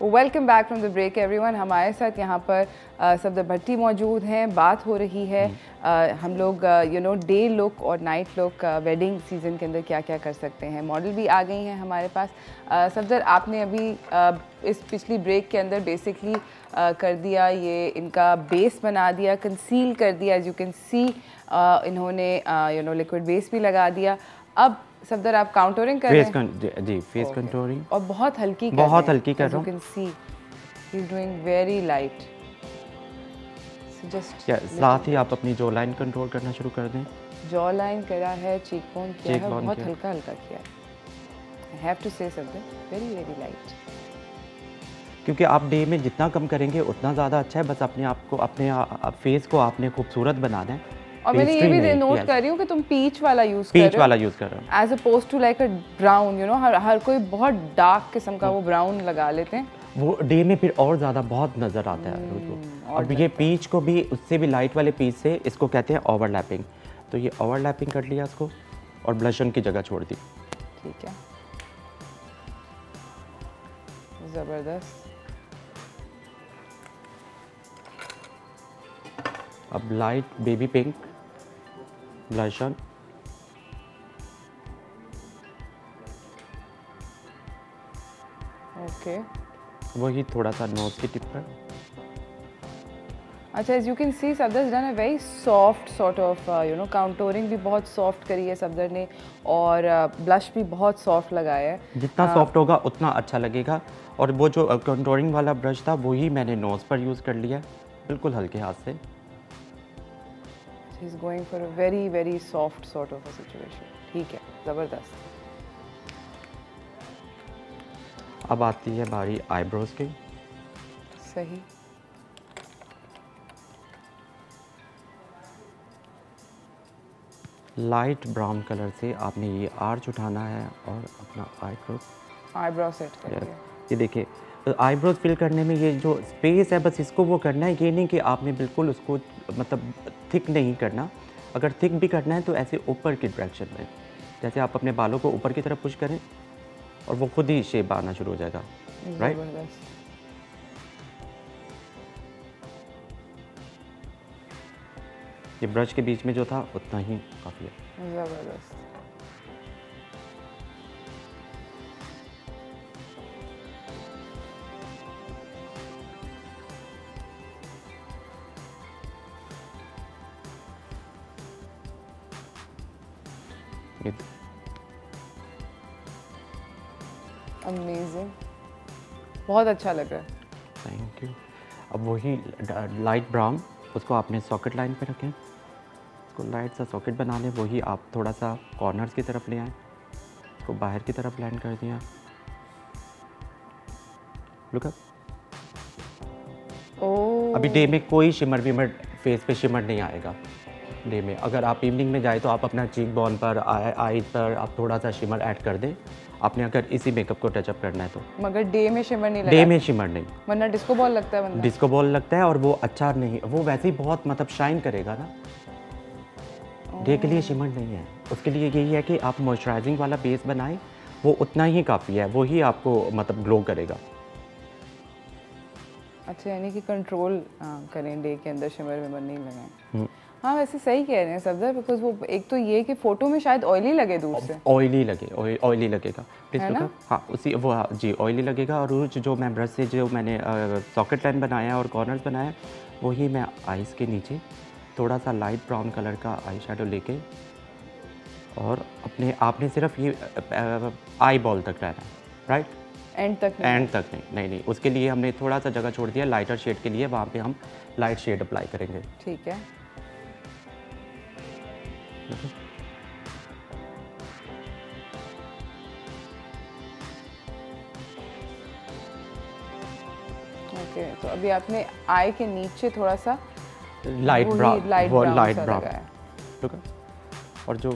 Welcome back from the break everyone. हमारे साथ यहाँ पर सफदर भट्टी मौजूद हैं, बात हो रही है हम लोग डे लुक और नाइट लुक वेडिंग सीज़न के अंदर क्या क्या कर सकते हैं। मॉडल भी आ गई हैं हमारे पास। सफदर, आपने अभी इस पिछली ब्रेक के अंदर बेसिकली कर दिया, ये इनका बेस बना दिया, कंसील कर दिया। एज यू कैन सी इन्होंने लिक्विड बेस भी लगा दिया। अब सफदर आप काउंटरिंग कर रहे हैं? जी, फेस कंटूरिंग और बहुत हल्की कर रहा हूँ। You can C he is doing very light. Just साथ ही आप अपनी जॉ लाइन कंट्रोल करना शुरू कर दें। जॉ लाइन करा है, चीक बोन किया है, बहुत हल्का हल्का किया है। आई हैव टू से सफदर, वेरी वेरी लाइट। क्योंकि आप डे में जितना कम करेंगे उतना ज़्यादा अच्छा है। बस अपने आप को, अपने फेस को आपने खूबसूरत बनाना है। और मैंने ये भी नोट कर रही हूँ कि तुम पीच वाला यूज कर रहे हो। पीच वाला यूज कर रहा हूँ as opposed to like a brown. हर कोई बहुत डार्क किस्म का वो ब्राउन लगा लेते हैं, वो डे में फिर और ज़्यादा बहुत नज़र आता है। और ये पीच को भी उससे भी लाइट वाले पीच से, इसको कहते हैं ओवरलैपिंग। तो ये ओवरलैपिंग कर लिया इसको और ब्लश की जगह छोड़ दी। ठीक है, ज़बरदस्त। अब light baby pink blush on. Okay, वही थोड़ा सा नोज की टिप पर। अच्छा, as you can see Safdar done a very soft sort of contouring भी बहुत सॉफ्ट करी है सफदर ने, और ब्लश भी बहुत सॉफ्ट लगाया है। जितना सॉफ्ट होगा उतना अच्छा लगेगा। और वो जो कंटूरिंग वाला ब्रश था वही मैंने नोज पर यूज़ कर लिया, बिल्कुल हल्के हाथ से। He is going for a very very soft sort of a situation. ठीक है, ज़बरदस्त। अब आती है बारी आईब्रोज की। सही। लाइट ब्राउन कलर से आपने ये आर्च उठाना है और अपना आईब्रो सेट करके। ये देखिए, तो आईब्रोज फिल करने में ये जो स्पेस है बस इसको वो करना है। ये नहीं कि आपने बिल्कुल उसको मतलब थिक नहीं करना। अगर थिक भी करना है तो ऐसे ऊपर की डायरेक्शन में, जैसे आप अपने बालों को ऊपर की तरफ पुश करें और वो खुद ही शेप आना शुरू हो जाएगा। राइट, ये ब्रश के बीच में जो था उतना ही काफ़ी है। ज़बरदस्त। अमेजिंग, बहुत अच्छा लग रहा है। Thank you. अब वही लाइट ब्राउन, उसको आपने सॉकेट लाइन पे रखें, उसको लाइट सा सॉकेट बना लें। वही आप थोड़ा सा कॉर्नर्स की तरफ ले आएँ, उसको बाहर की तरफ ब्लेंड कर दिया। Look up. अभी डे में कोई शिमर विमर फेस पे शिमर नहीं आएगा। डे में अगर आप इवनिंग में जाए तो आप अपना चीक बोन पर, आई पर आप थोड़ा सा शिमर ऐड कर दें, आपने अगर इसी मेकअप को टचअप करना है तो। मगर डे में शिमर नहीं लगता। डे में शिमर नहीं, वरना डिस्को बॉल लगता है बंदा। डिस्को बॉल लगता है और वो अच्छा नहीं, वो वैसे ही बहुत मतलब शाइन करेगा ना। डे के लिए शिमर नहीं है, उसके लिए यही है कि आप मॉइस्चराइजिंग वाला बेस बनाएं, वो उतना ही काफ़ी है, वो ही आपको मतलब ग्लो करेगा। अच्छा, यानी कि कंट्रोल करें, डे के अंदर शिमर विमर नहीं लगाएं। हाँ, वैसे सही कह रहे हैं सफदर, बिकॉज वो एक तो ये कि फ़ोटो में शायद ऑयली लगे दूर से। ऑयली लगे, ऑयली लगेगा प्लीज़ लुक। हाँ, उसी वो जी ऑयली लगेगा। और जो मैं ब्रश से जो मैंने सॉकेट लाइन बनाया और कॉर्नर्स बनाया, वही मैं आइज़ के नीचे थोड़ा सा लाइट ब्राउन कलर का आई शेडो लेके, और आपने सिर्फ ये आई बॉल तक रहना है। राइट, एंड तक नहीं। एंड तक नहीं, उसके लिए हमने थोड़ा सा जगह छोड़ दिया लाइटर शेड के लिए, वहाँ पे हम लाइट शेड अप्लाई करेंगे। ठीक है। ओके, तो अभी आपने आई के नीचे थोड़ा सा लाइट ब्राउन। और जो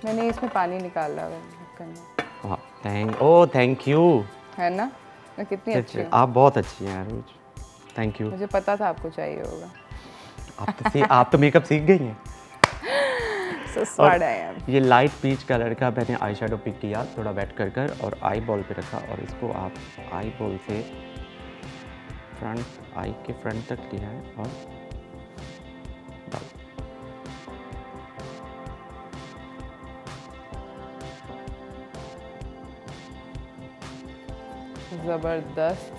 मैंने इसमें पानी निकाला है करना। Thank you. है ना, मैं कितनी अच्छी हूँ। आप बहुत अच्छी हैं अरूज, थैंक यू। मुझे पता था आपको चाहिए होगा। आप तो मेकअप सीख गई हैं। So smart I am. ये लाइट पीच कलर का मैंने आई शेडो पिक किया, थोड़ा वेट कर कर और आई बॉल पे रखा और इसको आप आई बॉल से फ्रंट आई के फ्रंट तक लिया है और जबरदस्त।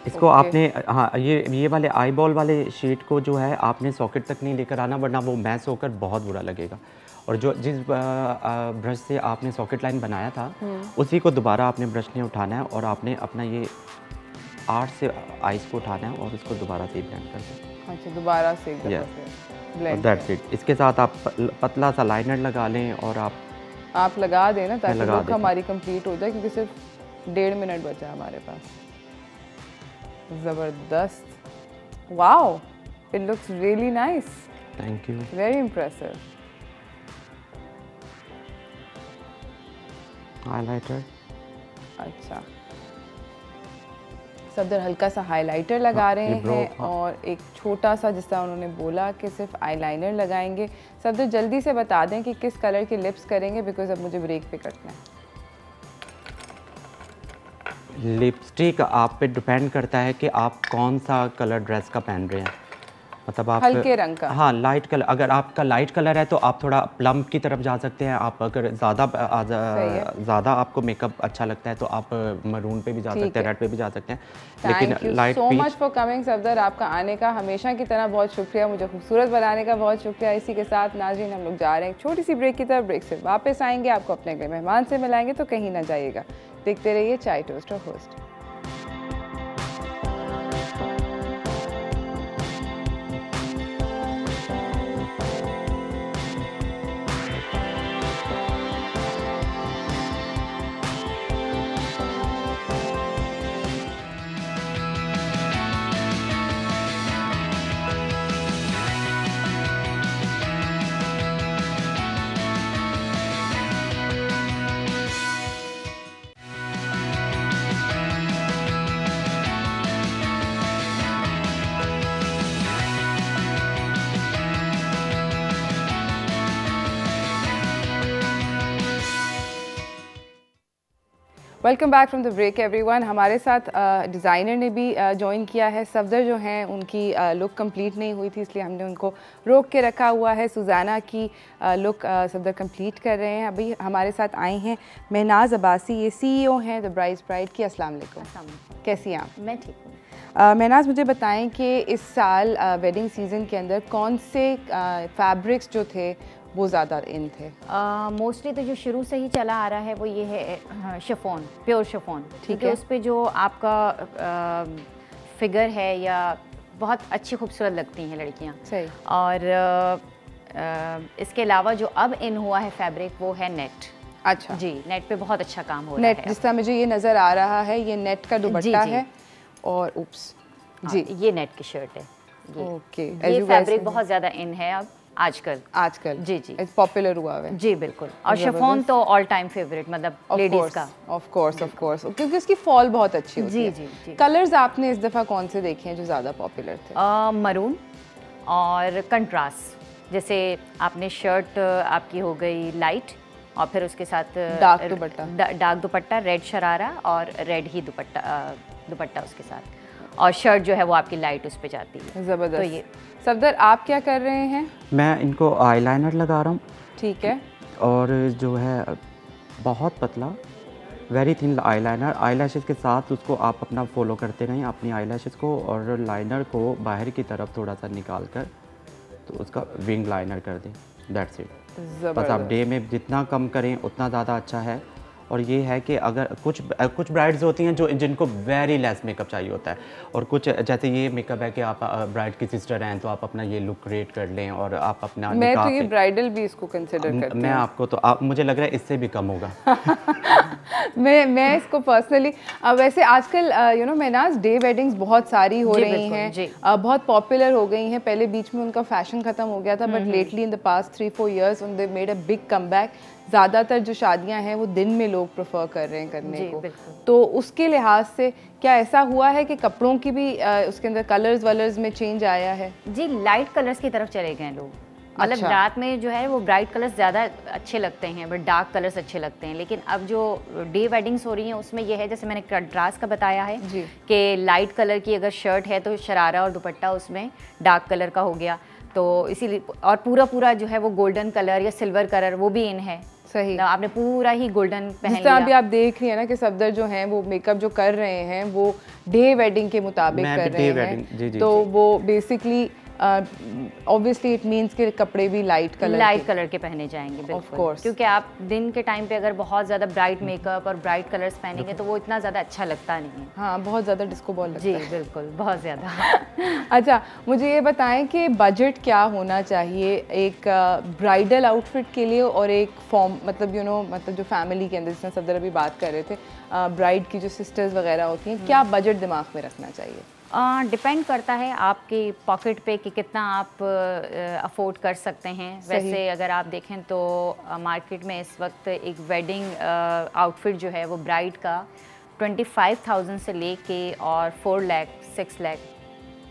इसको आपने हाँ ये वाले आई बॉल वाले शीट को जो है आपने सॉकेट तक नहीं लेकर आना, वरना वो मैस होकर बहुत बुरा लगेगा। और जो जिस ब्रश से आपने सॉकेट लाइन बनाया था उसी को दोबारा आपने ब्रश ने उठाना है और आपने अपना ये आर्ट से आइस को उठाना है और उसको दोबारा से ब्लेंड कर दें। अच्छा, दोबारा से दैट्स इट। इसके साथ आप पतला सा लाइनर लगा लें और आप लगा दें ना, ताकि लुक हमारी कंप्लीट हो जाए, क्योंकि सिर्फ 1.5 मिनट बचा है हमारे पास। जबरदस्त, wow, it looks really nice. Thank you, very impressive. Highlighter, अच्छा, सफदर हल्का सा हाइलाइटर लगा रहे हैं और एक छोटा सा, जिस तरह उन्होंने बोला कि सिर्फ आईलाइनर लगाएंगे। सफदर जल्दी से बता दें कि किस कलर की लिप्स करेंगे, बिकॉज अब मुझे ब्रेक पे कटना है। लिपस्टिक आप पे डिपेंड करता है कि आप कौन सा कलर ड्रेस का पहन रहे हैं, मतलब आप हल्के रंग का। हाँ, लाइट कलर। अगर आपका लाइट कलर है तो आप थोड़ा प्लम की तरफ जा सकते हैं। आप अगर ज़्यादा आपको मेकअप अच्छा लगता है तो आप मरून पे भी जा सकते हैं, रेड पे भी जा सकते हैं। लेकिन light so much for coming Safdar, आपका आने का हमेशा की तरह बहुत शुक्रिया, मुझे खूबसूरत बनाने का बहुत शुक्रिया। इसी के साथ नाज़रीन हम लोग जा रहे हैं छोटी सी ब्रेक की तरफ। ब्रेक से वापस आएंगे, आपको अपने अगले मेहमान से मिलाएंगे, तो कहीं ना जाइएगा, देखते रहिए चाय टोस्ट और host. Welcome back from the break everyone. हमारे साथ डिज़ाइनर ने भी ज्वाइन किया है। सफदर जो हैं उनकी लुक कंप्लीट नहीं हुई थी, इसलिए हमने उनको रोक के रखा हुआ है। सुजाना की लुक सफदर कंप्लीट कर रहे हैं। अभी हमारे साथ आए हैं महनाज अब्बासी, ये CEO हैं द ब्राइड्स प्राइड की। अस्सलाम वालेकुम, कैसी हैं आप? मैं ठीक हूँ। महनाज, मुझे बताएं कि इस साल वेडिंग सीज़न के अंदर कौन से फैब्रिक्स जो थे वो ज़्यादा इन थे? मोस्टली तो जो शुरू से ही चला आ रहा है वो ये है शिफॉन, प्योर शिफॉन। ठीक है, उस पे जो आपका फिगर है या बहुत अच्छी खूबसूरत लगती हैं लड़कियाँ। सही। और इसके अलावा जो अब इन हुआ है फैब्रिक वो है नेट। अच्छा जी, नेट पे बहुत अच्छा काम हो रहा है। नेट, जिस तरह मुझे ये नज़र आ रहा है, ये नेट का दुपट्टा है और उप्स जी, ये नेट की शर्ट है। ओके, ये फैब्रिक बहुत ज़्यादा इन है अब आजकल। जी जी, पॉपुलर हुआ है। जी बिल्कुल। और शिफॉन तो ऑल टाइम फेवरेट, मतलब लेडीज का। ऑफ कोर्स क्योंकि इसकी फॉल बहुत अच्छी होती है। जी जी। कलर्स आपने इस दफ़ा कौन से देखे हैं जो ज़्यादा पॉपुलर थे? मरून और कंट्रास्ट। जैसे आपने शर्ट आपकी हो गई लाइट और फिर उसके साथ डार्क दुपट्टा, रेड शरारा और रेड ही दुपट्टा उसके साथ, और शर्ट जो है वो आपकी लाइट उस पे जाती है। ज़बरदस्त। तो ये सफदर, आप क्या कर रहे हैं? मैं इनको आईलाइनर लगा रहा हूँ। ठीक है। और जो है बहुत पतला वेरी थिन आईलाइनर, आईलैशेस के साथ उसको आप अपना फॉलो करते रहें अपनी आईलैशेस को, और लाइनर को बाहर की तरफ थोड़ा सा निकाल कर तो उसका विंग लाइनर कर दें। That's it. बस आप डे में जितना कम करें उतना ज़्यादा अच्छा है। और ये है कि अगर कुछ ब्राइड्स होती हैं जिनको वेरी लेस मेकअप चाहिए होता है, और कुछ जैसे ये मेकअप है कि आप ब्राइड की सिस्टर हैं तो आप अपना ये लुक क्रिएट कर लें और आप अपना मैं तो ये ब्राइडल भी इसको कंसिडर करती हूँ। मैं आपको तो मुझे लग रहा है इससे भी कम होगा। मैं इसको पर्सनली वैसे आजकल महनाज डे वेडिंग्स बहुत सारी हो रही हैं, बहुत पॉपुलर हो गई हैं। पहले बीच में उनका फैशन ख़त्म हो गया था, but lately in the past 3-4 years they made a big comeback. ज़्यादातर जो शादियां हैं वो दिन में लोग प्रेफर कर रहे हैं करने को, तो उसके लिहाज से क्या ऐसा हुआ है कि कपड़ों की भी उसके अंदर कलर्स वलर्स में चेंज आया है? जी, लाइट कलर्स की तरफ चले गए लोग। मतलब रात में जो है वो ब्राइट कलर्स ज़्यादा अच्छे लगते हैं, बट डार्क कलर्स अच्छे लगते हैं। लेकिन अब जो डे वेडिंग्स हो रही हैं उसमें ये है, जैसे मैंने कंट्रास्ट का बताया है कि लाइट कलर की अगर शर्ट है तो शरारा और दुपट्टा उसमें डार्क कलर का हो गया, तो इसीलिए। और पूरा जो है वो गोल्डन कलर या सिल्वर कलर वो भी इन है। सही, आपने पूरा ही गोल्डन पहन लिया। अभी आप देख रही है ना कि सफदर जो हैं वो मेकअप जो कर रहे हैं वो डे वेडिंग के मुताबिक कर रहे हैं, तो वो बेसिकली ऑब्वियसली इट मीन्स कि कपड़े भी लाइट कलर के पहने जाएंगे, बिल्कुल, क्योंकि आप दिन के टाइम पे अगर बहुत ज़्यादा ब्राइट मेकअप और ब्राइट कलर्स पहनेंगे तो वो इतना ज़्यादा अच्छा लगता नहीं है। हाँ, बहुत ज़्यादा डिस्को बॉल लगता है। जी बिल्कुल, बहुत ज़्यादा। अच्छा, मुझे ये बताएं कि बजट क्या होना चाहिए एक ब्राइडल आउटफिट के लिए और एक फॉर्म, मतलब मतलब जो फैमिली के अंदर, जिसमें सफदर अभी बात कर रहे थे, ब्राइड की जो सिस्टर्स वगैरह होती हैं, क्या बजट दिमाग में रखना चाहिए? डिपेंड करता है आपके पॉकेट पे कि कितना आप अफोर्ड कर सकते हैं। वैसे अगर आप देखें तो मार्केट में इस वक्त एक वेडिंग आउटफिट जो है वो ब्राइड का 25,000 से लेके और 4 लाख 6 लाख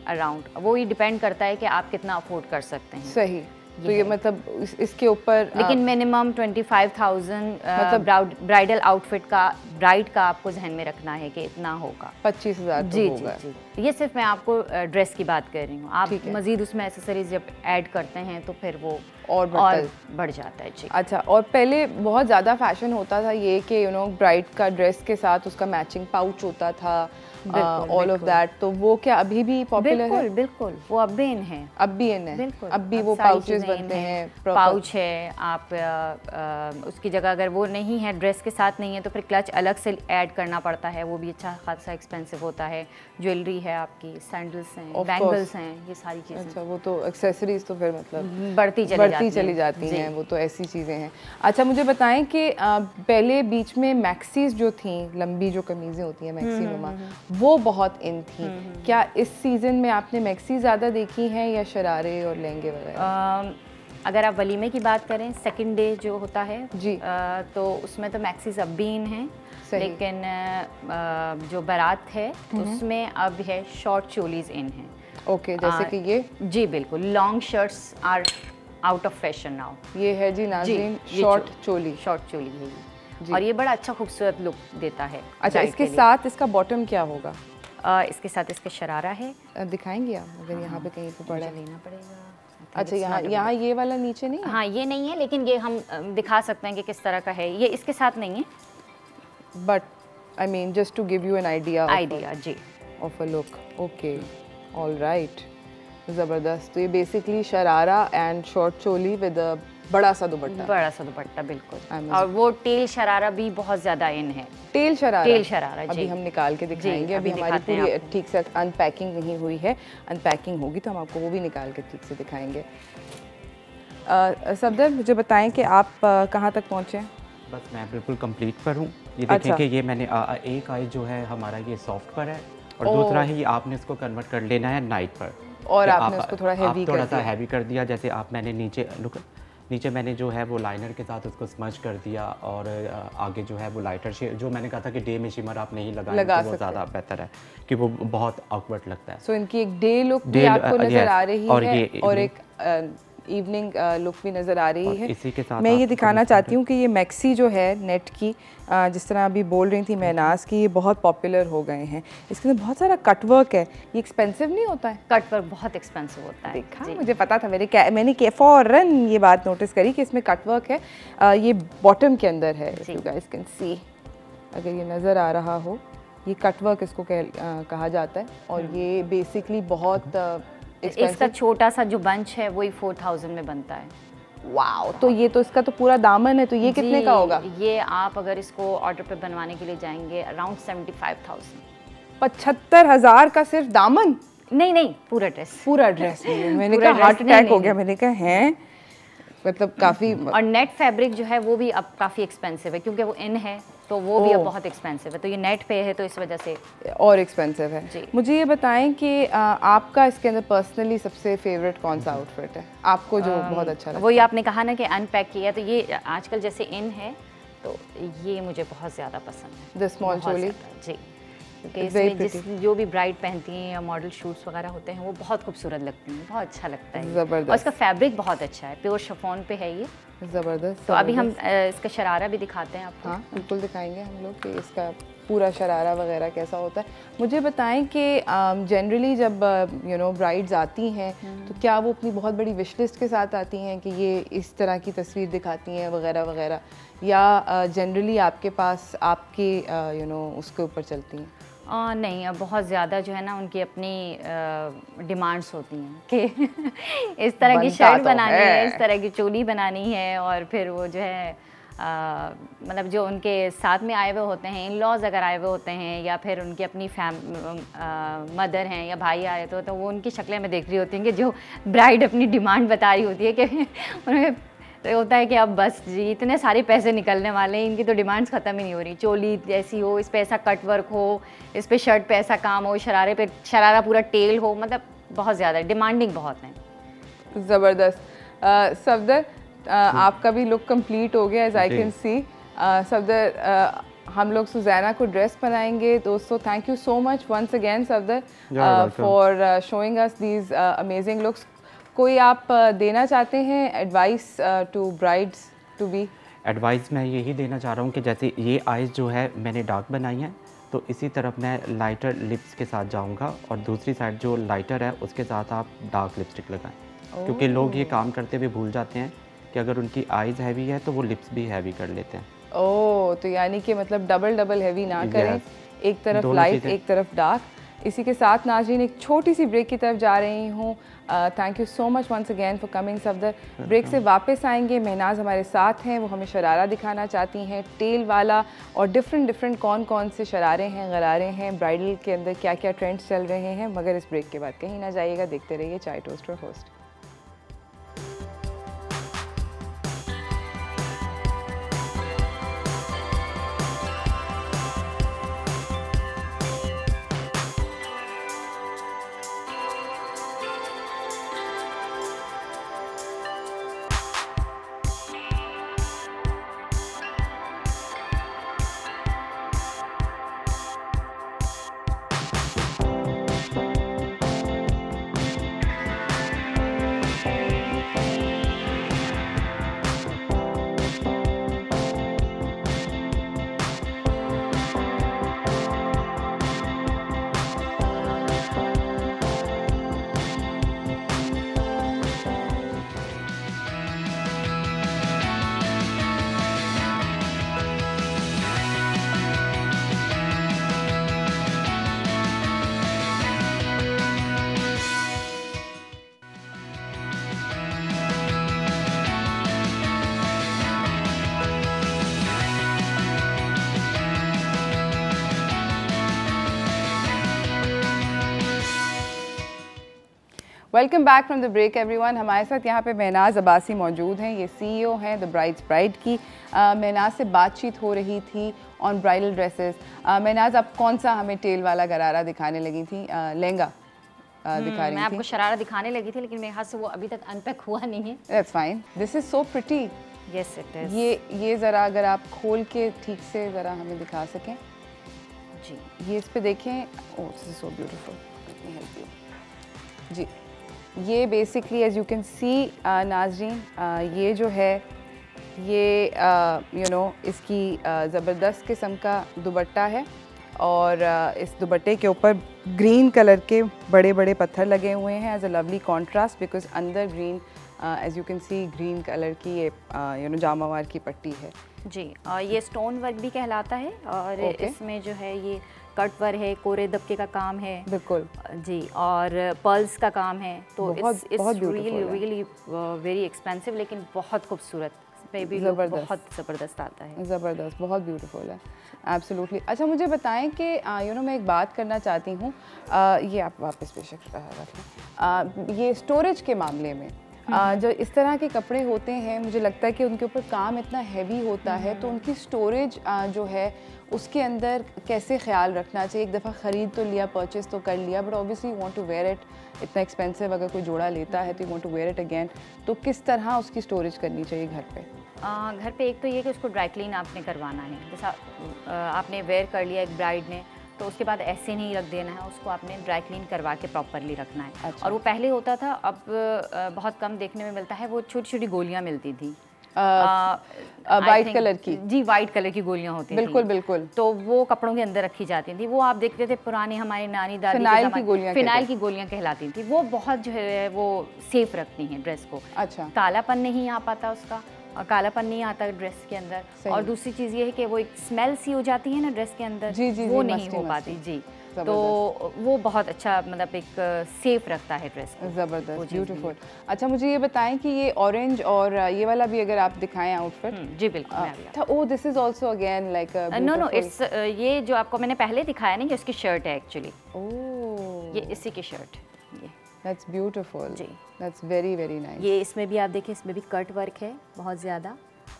अराउंड, वो ही डिपेंड करता है कि आप कितना अफोर्ड कर सकते हैं। सही, तो ये मतलब इसके ऊपर, लेकिन मिनिमम 25,000 मतलब ब्राइडल आउटफिट का, ब्राइड का आपको जहन में रखना है कि इतना होगा। 25,000 जी होगा। जी, ये सिर्फ मैं आपको ड्रेस की बात कर रही हूँ। आप मजीद उसमें एक्सेसरीज जब ऐड करते हैं तो फिर वो और बढ़ जाता है। जी। अच्छा, और पहले बहुत ज़्यादा फैशन होता था ये कि ब्राइड का ड्रेस के साथ उसका मैचिंग पाउच होता था, ऑल ऑफ दैट, तो वो क्या अभी भी पॉपुलर है? बिल्कुल, वो अब भी इन है। अब भी इन है, अब भी वो पाउचेस बनते हैं, पाउच है। आप उसकी जगह अगर वो नहीं है, ड्रेस के साथ नहीं है, तो फिर क्लच अलग से ऐड करना पड़ता है, वो भी अच्छा खासा एक्सपेंसिव होता है। ज्वेलरी है आपकी, सैंडल्स हैं, बैंगल्स हैं, ये सारी चीज़ें। अच्छा, वो तो एक्सेसरीज तो फिर मतलब बढ़ती चली जाती हैं, वो तो ऐसी चीज़ें हैं। अच्छा, मुझे बताएं कि पहले बीच में मैक्सीज जो थी, लंबी जो कमीज़ें होती हैं मैक्सी नुमा, वो बहुत इन थी। क्या इस सीज़न में आपने मैक्सी ज़्यादा देखी हैं या शरारे और लहंगे वगैरह? अगर आप वलीमे की बात करें, सेकंड डे जो होता है जी, तो उसमें तो मैक्सीज अब भी इन हैं, लेकिन जो बारात है उसमें अब है शॉर्ट चोलीज इन हैं। ओके, जैसे कि ये? जी बिल्कुल, long shirts are out of fashion now. ये है जी नाज़रीन, शॉर्ट चोली है ये, और ये बड़ा अच्छा खूबसूरत लुक देता है। अच्छा, इसके साथ इसका बॉटम क्या होगा? इसके साथ इसके शरारा है। दिखाएंगे आप? अगर यहाँ पे कहीं पे पड़ा लेना पड़ेगा। अच्छा, यहाँ ये वाला नीचे नहीं है? हाँ, ये नहीं है, लेकिन ये हम दिखा सकते हैं कि किस तरह का है। ये इसके साथ नहीं है, but I mean just to give you an idea जी of a look. Okay, all right, ज़बरदस्त। तो ये basically sharara and short choli with a बड़ा सा दुपट्टा, बिल्कुल। और वो टेल शरारा भी बहुत ज़्यादा इन है। टेल शरारा अभी हम निकाल के दिखाएंगे। अभी हमारी पूरी ठीक से अनपैकिंग नहीं हुई है, अनपैकिंग होगी तो हम आपको वो भी निकाल के ठीक से दिखाएंगे। सफदर, मुझे बताएं कि आप कहाँ तक पहुँचे? बस मैं बिल्कुल कंप्लीट पर हूँ। ये देखें कि ये मैंने एक आई जो है हमारा ये सॉफ्ट पर है, और दूसरा है ये आपने इसको कन्वर्ट कर लेना है नाइट पर, और आपने उसको थोड़ा हैवी कर दिया। जैसे आप मैंने नीचे मैंने जो है वो लाइनर के साथ उसको स्मज कर दिया, और आगे जो है वो लाइटर जो मैंने कहा था कि डे में शिमर आप नहीं लगाएंगे तो वो ज़्यादा बेहतर है, कि वो बहुत ऑकवर्ड लगता है। सो इनकी एक डे लुक भी आपको नज़र आ रही है, और एक इवनिंग लुक भी नज़र आ रही है। इसी के साथ मैं ये दिखाना चाहती हूँ कि ये मैक्सी जो है नेट की, जिस तरह अभी बोल रही थी महनाज की, ये बहुत पॉपुलर हो गए हैं। इसके अंदर बहुत सारा कटवर्क है। ये एक्सपेंसिव नहीं होता है? कटवर्क बहुत एक्सपेंसिव होता है। देखा, मुझे पता था, मैंने फ़ौरन ये बात नोटिस करी कि इसमें कटवर्क है। ये बॉटम के अंदर है, यू गाइस कैन सी, अगर ये नज़र आ रहा हो, ये कटवर्क इसको कहा जाता है। और ये बेसिकली बहुत इसका छोटा सा जो बंच है वही 4,000 में बनता है। वाओ, तो ये तो इसका तो पूरा दामन है, तो ये कितने का होगा? ये आप अगर इसको ऑर्डर पे बनवाने के लिए जाएंगे अराउंड 75,000। 75,000 का सिर्फ दामन? नहीं, पूरा ड्रेस। मैंने कहा हार्ट अटैक हो गया। मैंने कहा हैं, मतलब काफ़ी। और नेट फैब्रिक जो है वो भी अब काफ़ी एक्सपेंसिव है, क्योंकि वो इन है, तो तो वो भी अब बहुत एक्सपेंसिव है, तो ये नेट पे है तो इस वजह से और एक्सपेंसिव है जी। मुझे ये बताएं कि आपका इसके अंदर पर्सनली सबसे फेवरेट कौन सा आउटफिट है आपको जो बहुत अच्छा लगता है? वही आपने कहा ना कि अनपैक किया, तो ये आजकल जैसे इन है तो ये मुझे बहुत ज़्यादा पसंद है, द स्मॉल चोली जी, क्योंकि इसमें जो भी ब्राइड पहनती हैं या मॉडल शूट्स वगैरह होते हैं वो बहुत खूबसूरत लगती हैं, बहुत अच्छा लगता है। ज़बरदस्त। और इसका फैब्रिक बहुत अच्छा है, प्योर शिफॉन पे है ये, ज़बरदस्त। तो अभी हम इसका शरारा भी दिखाते हैं आपको। हाँ बिल्कुल दिखाएंगे हम लोग कि इसका पूरा शरारा वगैरह कैसा होता है। मुझे बताएं कि जनरली जब ब्राइड्स आती हैं तो क्या वो अपनी बहुत बड़ी विश लिस्ट के साथ आती हैं कि ये इस तरह की तस्वीर दिखाती हैं वगैरह वगैरह, या जनरली आपके पास आपके उसके ऊपर चलती हैं? नहीं, अब बहुत ज़्यादा जो है ना उनकी अपनी डिमांड्स होती हैं कि इस तरह की शर्ट बनानी है, इस तरह की चोली बनानी है, और फिर वो जो है मतलब जो उनके साथ में आए हुए होते हैं, इन लॉज अगर आए हुए होते हैं या फिर उनकी अपनी मदर हैं या भाई आए तो वो उनकी शक्लें में देख रही होती हैं कि जो ब्राइड अपनी डिमांड बता रही होती है कि उन्हें तो होता है कि अब बस जी इतने सारे पैसे निकलने वाले हैं, इनकी तो डिमांड्स ख़त्म ही नहीं हो रही, चोली जैसी हो, इस पे ऐसा कट वर्क हो, इस पे शर्ट पे ऐसा काम हो, शरारे पे शरारा पूरा टेल हो, मतलब बहुत ज़्यादा डिमांडिंग बहुत है। ज़बरदस्त। सफदर आपका भी लुक कंप्लीट हो गया as I can see. Safdar हम लोग सुजैना को ड्रेस बनाएंगे दोस्तों। Thank you so much once again Safdar for showing us these amazing looks. कोई आप देना चाहते हैं advice to brides to be? Advice मैं यही देना चाह रहा हूँ कि जैसे ये आइज़ जो है मैंने डार्क बनाई है, तो इसी तरफ मैं लाइटर लिप्स के साथ जाऊँगा और दूसरी साइड जो लाइटर है उसके साथ आप डार्क लिपस्टिक लगाएं, क्योंकि लोग ये काम करते हुए भूल जाते हैं कि अगर उनकी आइज़ हैवी है तो वो लिप्स भी हैवी कर लेते हैं। ओह, तो यानी कि मतलब डबल हैवी ना करें, एक तरफ लाइट एक तरफ डार्क। इसी के साथ नाज़रीन एक छोटी सी ब्रेक की तरफ जा रही हूँ। Thank you so much once again for coming Safdar. Break से वापस आएंगे, महनाज हमारे साथ हैं, वो हमें शरारा दिखाना चाहती हैं टेल वाला, और डिफरेंट कौन से शरारे हैं, गरारे हैं, ब्राइडल के अंदर क्या क्या ट्रेंड्स चल रहे हैं। मगर इस ब्रेक के बाद कहीं ना जाइएगा, देखते रहिए chai toaster host. Welcome back from the break everyone. हमारे साथ यहाँ पे महनाज अब्बासी मौजूद हैं, ये CEO हैं द ब्राइड्स ब्राइड की। महनाज से बातचीत हो रही थी ऑन ब्राइडल ड्रेसेस। महनाज, आप कौन सा हमें टेल वाला गरारा दिखाने लगी थी? लहंगा दिखा रही मैं आपको शरारा दिखाने लगी थी, लेकिन मेरे हाथ से वो अभी तक अनपैक हुआ नहीं है। That's fine, this is so pretty. Yes it is. ये ज़रा अगर आप खोल के ठीक से ज़रा हमें दिखा सकें जी। ये इस पे देखें। Oh this is so beautiful, let me help you ji. ये basically as you can see नाज़रीन, ये जो है ये इसकी ज़बरदस्त किस्म का दुपट्टा है, और इस दुपट्टे के ऊपर ग्रीन कलर के बड़े बड़े पत्थर लगे हुए हैं as a lovely contrast, because अंदर green as you can see green colour की ये जामावार की पट्टी है जी। ये स्टोन वर्क भी कहलाता है, और इसमें जो है ये कट वर्क है, कोरे दबके का काम है बिल्कुल जी, और पर्ल्स का काम है। तो इट्स रियली वेरी एक्सपेंसिव, लेकिन बहुत खूबसूरत, भी बहुत ज़बरदस्त आता है। ज़बरदस्त, बहुत ब्यूटीफुल है, एब्सोल्युटली। अच्छा मुझे बताएं कि मैं एक बात करना चाहती हूँ, ये आप वापस बेशक रख लें। ये स्टोरेज के मामले में जो इस तरह के कपड़े होते हैं, मुझे लगता है कि उनके ऊपर काम इतना हैवी होता है, तो उनकी स्टोरेज जो है उसके अंदर कैसे ख्याल रखना चाहिए? एक दफ़ा ख़रीद तो लिया, परचेज़ तो कर लिया, but obviously you want to wear it, इतना एक्सपेंसिव अगर कोई जोड़ा लेता है तो you want to wear it again, तो किस तरह उसकी स्टोरेज करनी चाहिए घर पे? घर पे एक तो ये कि उसको ड्राई क्लीन आपने करवाना है। जैसा आपने वेयर कर लिया एक ब्राइड ने, तो उसके बाद ऐसे नहीं रख देना है, उसको आपने ड्राई क्लीन करवा के प्रॉपरली रखना है। अच्छा। और वो पहले होता था, अब बहुत कम देखने में मिलता है, वो छोटी छोटी गोलियाँ मिलती थी वाइट कलर की। जी, वाइट कलर की गोलियाँ होती थी। बिल्कुल बिल्कुल। तो वो कपड़ों के अंदर रखी जाती थी। वो आप देखते थे पुरानी हमारी नानी दादी फिनाइल की गोलियाँ कहलाती थी। वो बहुत जो है वो सेफ रखती हैं ड्रेस को। अच्छा। कालापन नहीं आ पाता उसका, और कालापन नहीं आता ड्रेस के अंदर। और दूसरी चीज़ ये है कि वो एक स्मेल सी हो जाती है ना ड्रेस के अंदर, वो नहीं हो पाती। जी, तो वो बहुत अच्छा, मतलब एक सेफ रखता है ड्रेस को। ज़बरदस्त, ब्यूटीफुल। अच्छा, मुझे ये बताएं कि ये ऑरेंज और ये वाला भी अगर आप दिखाएं आउटफिट। जी बिल्कुल। Oh, this is also again like no, it's ये जो आपको मैंने पहले दिखाया ना, ये उसकी शर्ट है एक्चुअली। ओह, ये इसी की शर्ट। ये दैट्स ब्यूटीफुल जी, दैट्स वेरी वेरी नाइस। ये इसमें भी आप देखिए, इसमें भी कट वर्क है बहुत ज़्यादा,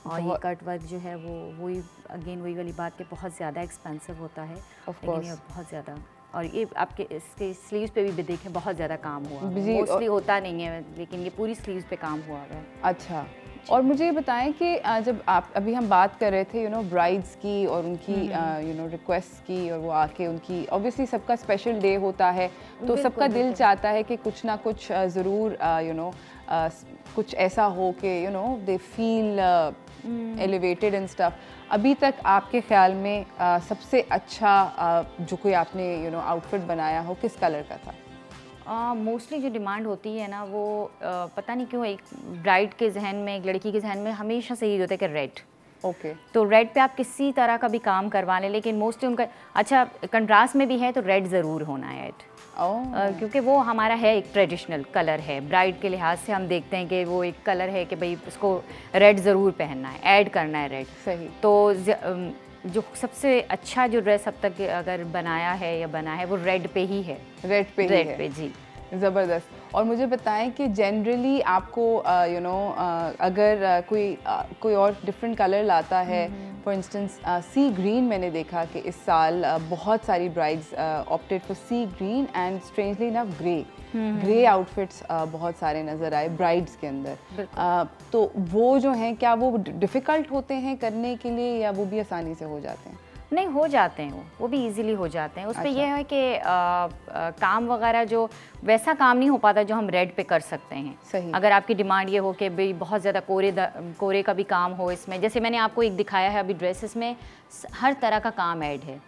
और ये कट वर्क जो है वो वही अगेन वही वाली बात कि बहुत ज़्यादा एक्सपेंसिव होता है, लेकिन ये बहुत ज़्यादा। और ये आपके इसके स्लीव्स पे भी देखें बहुत ज़्यादा काम हुआ, मोस्टली होता नहीं है, लेकिन ये पूरी स्लीव्स पे काम हुआ है। अच्छा, और मुझे ये बताएं कि जब आप अभी हम बात कर रहे थे ब्राइड्स की और उनकी रिक्वेस्ट की, और वो आके उनकी ऑब्वियसली सबका स्पेशल डे होता है, तो सबका दिल चाहता है कि कुछ ना कुछ ज़रूर कुछ ऐसा हो कि they feel elevated and stuff. अभी तक आपके ख्याल में सबसे अच्छा जो कोई आपने आउटफिट बनाया हो किस कलर का था? मोस्टली जो डिमांड होती है ना, वो पता नहीं क्यों एक ब्राइड के जहन में, एक लड़की के जहन में हमेशा से ये होता है कि रेड। ओके। तो रेड पे आप किसी तरह का भी काम करवा लें, लेकिन मोस्टली उनका अच्छा कंट्रास्ट में भी है तो रेड ज़रूर होना है। क्योंकि वो हमारा है एक ट्रेडिशनल कलर है, ब्राइड के लिहाज से हम देखते हैं कि वो एक कलर है कि भाई उसको रेड ज़रूर पहनना है, ऐड करना है रेड। सही। तो जो सबसे अच्छा जो ड्रेस अब तक अगर बनाया है या बना है वो रेड पे ही है। रेड पे जी, ज़बरदस्त। और मुझे बताएं कि जनरली आपको अगर कोई और डिफरेंट कलर लाता है, फॉर इंस्टेंस सी ग्रीन, मैंने देखा कि इस साल बहुत सारी brides opted for sea green and strangely enough grey outfits बहुत सारे नज़र आए ब्राइड्स के अंदर। तो वो जो हैं, क्या वो डिफ़िकल्ट होते हैं करने के लिए, या वो भी आसानी से हो जाते हैं? नहीं, हो जाते हैं, वो भी इजीली हो जाते हैं। उसमें यह है कि काम वगैरह जो वैसा काम नहीं हो पाता जो हम रेड पे कर सकते हैं। सही। अगर आपकी डिमांड ये हो कि भाई बहुत ज़्यादा कोरे का भी काम हो इसमें, जैसे मैंने आपको एक दिखाया है अभी ड्रेसेस में, हर तरह का काम ऐड है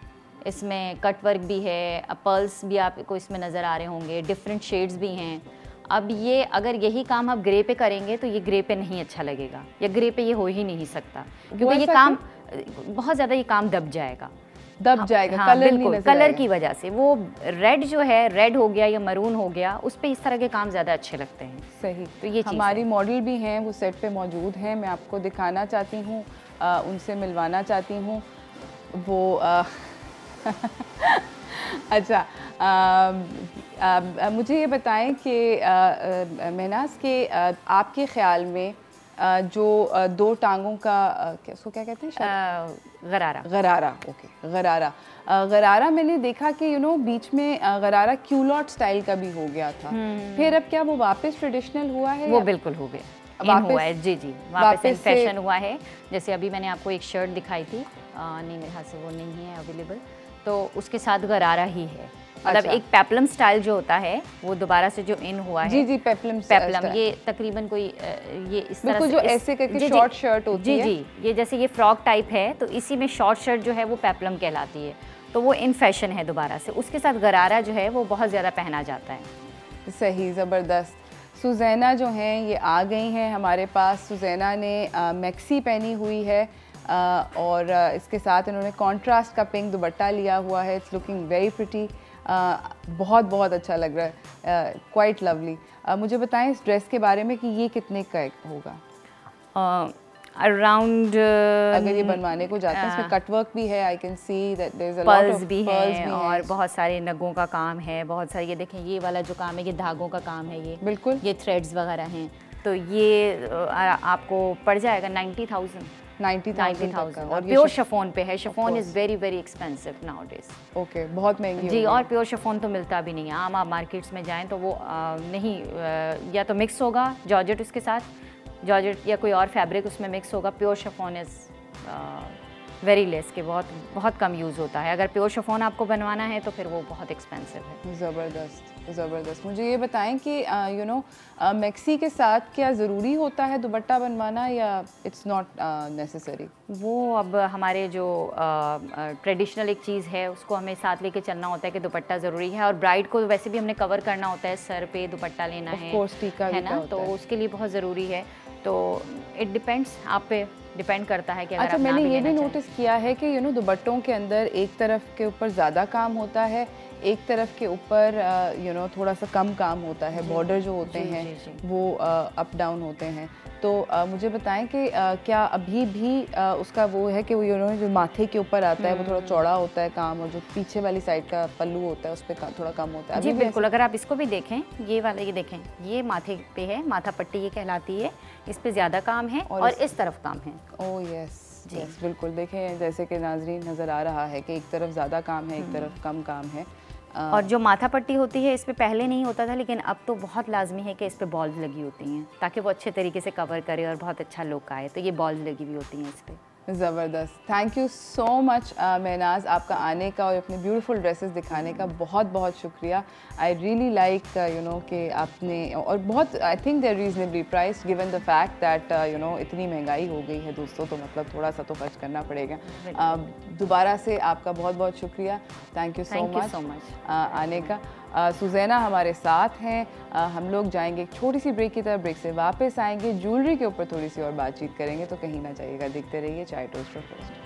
इसमें। कट वर्क भी है, पर्ल्स भी आपको इसमें नज़र आ रहे होंगे, डिफरेंट शेड्स भी हैं। अब ये अगर यही काम आप ग्रे पे करेंगे तो ये ग्रे पे नहीं अच्छा लगेगा, या ग्रे पे ये हो ही नहीं सकता, क्योंकि ये काम बहुत ज़्यादा ये काम दब जाएगा। हाँ, कलर बिल्कुल, कलर की वजह से। वो रेड जो है, रेड हो गया या मरून हो गया, उस पे इस तरह के काम ज़्यादा अच्छे लगते हैं। सही। तो ये हमारी मॉडल भी हैं, वो सेट पे मौजूद हैं, मैं आपको दिखाना चाहती हूँ, उनसे मिलवाना चाहती हूँ वो अच्छा, मुझे ये बताएं कि महनाज के आपके ख्याल में जो दो टांगों का उसको क्या कहते हैं? गरारा। ओके, गरारा मैंने देखा कि बीच में गरारा क्यूलॉट स्टाइल का भी हो गया था, फिर अब क्या वो वापस ट्रेडिशनल हुआ है? वो बिल्कुल हो गया, हुआ है। जी, वापस फैशन हुआ है। जैसे अभी मैंने आपको एक शर्ट दिखाई थी, नहीं मेरे हाथ से वो नहीं है अवेलेबल, तो उसके साथ गरारा ही है। मतलब एक पेप्लम स्टाइल जो होता है वो दोबारा से जो इन हुआ है। जी, पेप्लम ये तकरीबन कोई ये इस तरह से जो ऐसे करके शॉर्ट शर्ट होती है। जी, ये जैसे ये फ्रॉक टाइप है, तो इसी में शॉर्ट शर्ट जो है वो पेप्लम कहलाती है, तो वो इन फैशन है दोबारा से। उसके साथ गरारा जो है वो बहुत ज़्यादा पहना जाता है। सही, ज़बरदस्त। सुजैना जो हैं ये आ गई हैं हमारे पास। सुजैना ने मैक्सी पहनी हुई है, और इसके साथ इन्होंने कॉन्ट्रास्ट का पिंक दुपट्टा लिया हुआ है। इट्स लुकिंग वेरी प्रिटी, बहुत अच्छा लग रहा है, क्वाइट लवली। मुझे बताएं इस ड्रेस के बारे में कि ये कितने का होगा? अराउंड अगर ये बनवाने को जाते हैं, इसमें कटवर्क भी है, I can see that there is a lot of भी हैं, और बहुत सारे नगों का काम है, बहुत सारे। ये देखें, ये वाला जो काम है ये धागों का काम है, ये बिल्कुल, ये थ्रेड्स वगैरह हैं। तो ये आपको पड़ जाएगा 90,000 और प्योर शिफॉन पे है। Chiffon is very very expensive nowadays. Okay, बहुत महंगी जी। और प्योर शिफॉन तो मिलता भी नहीं है आम, आप मार्केट्स में जाएं तो वो नहीं, या तो मिक्स होगा जॉर्जेट उसके साथ, जॉर्जेट या कोई और फैब्रिक उसमें मिक्स होगा। Pure chiffon is very less के बहुत बहुत कम यूज़ होता है। अगर प्योर शिफॉन आपको बनवाना है तो फिर वो बहुत एक्सपेंसिव है। ज़बरदस्त ज़बरदस्त। मुझे ये बताएं कि यू नो मैक्सी के साथ क्या ज़रूरी होता है दुपट्टा बनवाना या इट्स नॉट नेसेसरी? वो अब हमारे जो ट्रेडिशनल एक चीज़ है उसको हमें साथ लेके चलना होता है कि दुपट्टा ज़रूरी है, और ब्राइड को वैसे भी हमने कवर करना होता है, सर पे दुपट्टा लेना है ना, तो उसके लिए बहुत ज़रूरी है। तो इट डिपेंड्स, आप पे डिपेंड करता है कि अगर अच्छा, मैंने ये भी नोटिस किया है कि यू नो दुपट्टों के अंदर एक तरफ के ऊपर ज़्यादा काम होता है, एक तरफ के ऊपर यू नो थोड़ा सा कम काम होता है, बॉर्डर जो होते हैं वो अप डाउन होते हैं। तो मुझे बताएं कि क्या अभी भी उसका वो है कि वो यू नो जो माथे के ऊपर आता है वो थोड़ा चौड़ा होता है काम, और जो पीछे वाली साइड का पल्लू होता है उस पर थोड़ा कम होता है? जी बिल्कुल। अगर आप इसको भी देखें, ये वाला ये देखें, ये माथे पे है, माथा पट्टी ये कहलाती है, इस पे ज़्यादा काम है और इस तरफ काम है। ओह यस यस, बिल्कुल। देखें जैसे कि नाजरीन नज़र आ रहा है कि एक तरफ ज़्यादा काम है, एक तरफ कम काम है। और जो माथा पट्टी होती है इस पे पहले नहीं होता था, लेकिन अब तो बहुत लाजमी है कि इस पे बॉल्स लगी होती हैं ताकि वो अच्छे तरीके से कवर करे और बहुत अच्छा लुक आए, तो ये बॉल्स लगी हुई होती हैं इस पे। ज़बरदस्त। Thank you so much Mehnaz, आपका आने का और अपने ब्यूटीफुल ड्रेसेस दिखाने का बहुत बहुत शुक्रिया। I really like you know कि आपने, और बहुत I think they are reasonably priced given the fact that you know इतनी महंगाई हो गई है दोस्तों, तो मतलब थोड़ा सा तो खर्च करना पड़ेगा। दोबारा से आपका बहुत बहुत शुक्रिया। थैंक यू सो मच आने का। सुज़ैना हमारे साथ हैं। हम लोग जाएंगे एक छोटी सी ब्रेक की तरफ, ब्रेक से वापस आएंगे, ज्वेलरी के ऊपर थोड़ी सी और बातचीत करेंगे, तो कहीं ना जाइएगा, देखते रहिए चाय टोस्ट पर पोस्ट।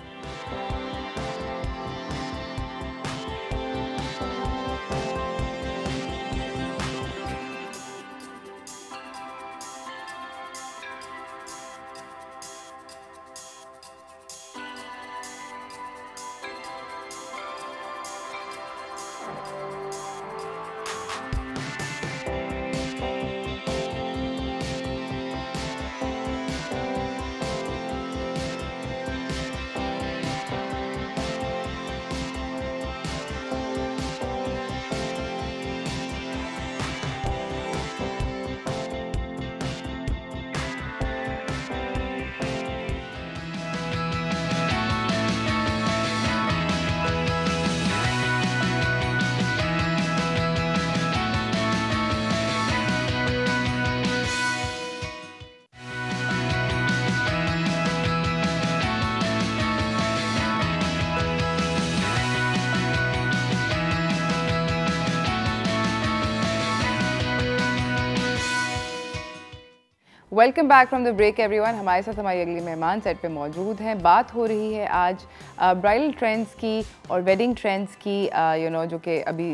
Welcome back from the break everyone. हमारे साथ हमारी अगली मेहमान सेट पे मौजूद हैं। बात हो रही है आज ब्राइडल ट्रेंड्स की और वेडिंग ट्रेंड्स की, यू नो जो कि अभी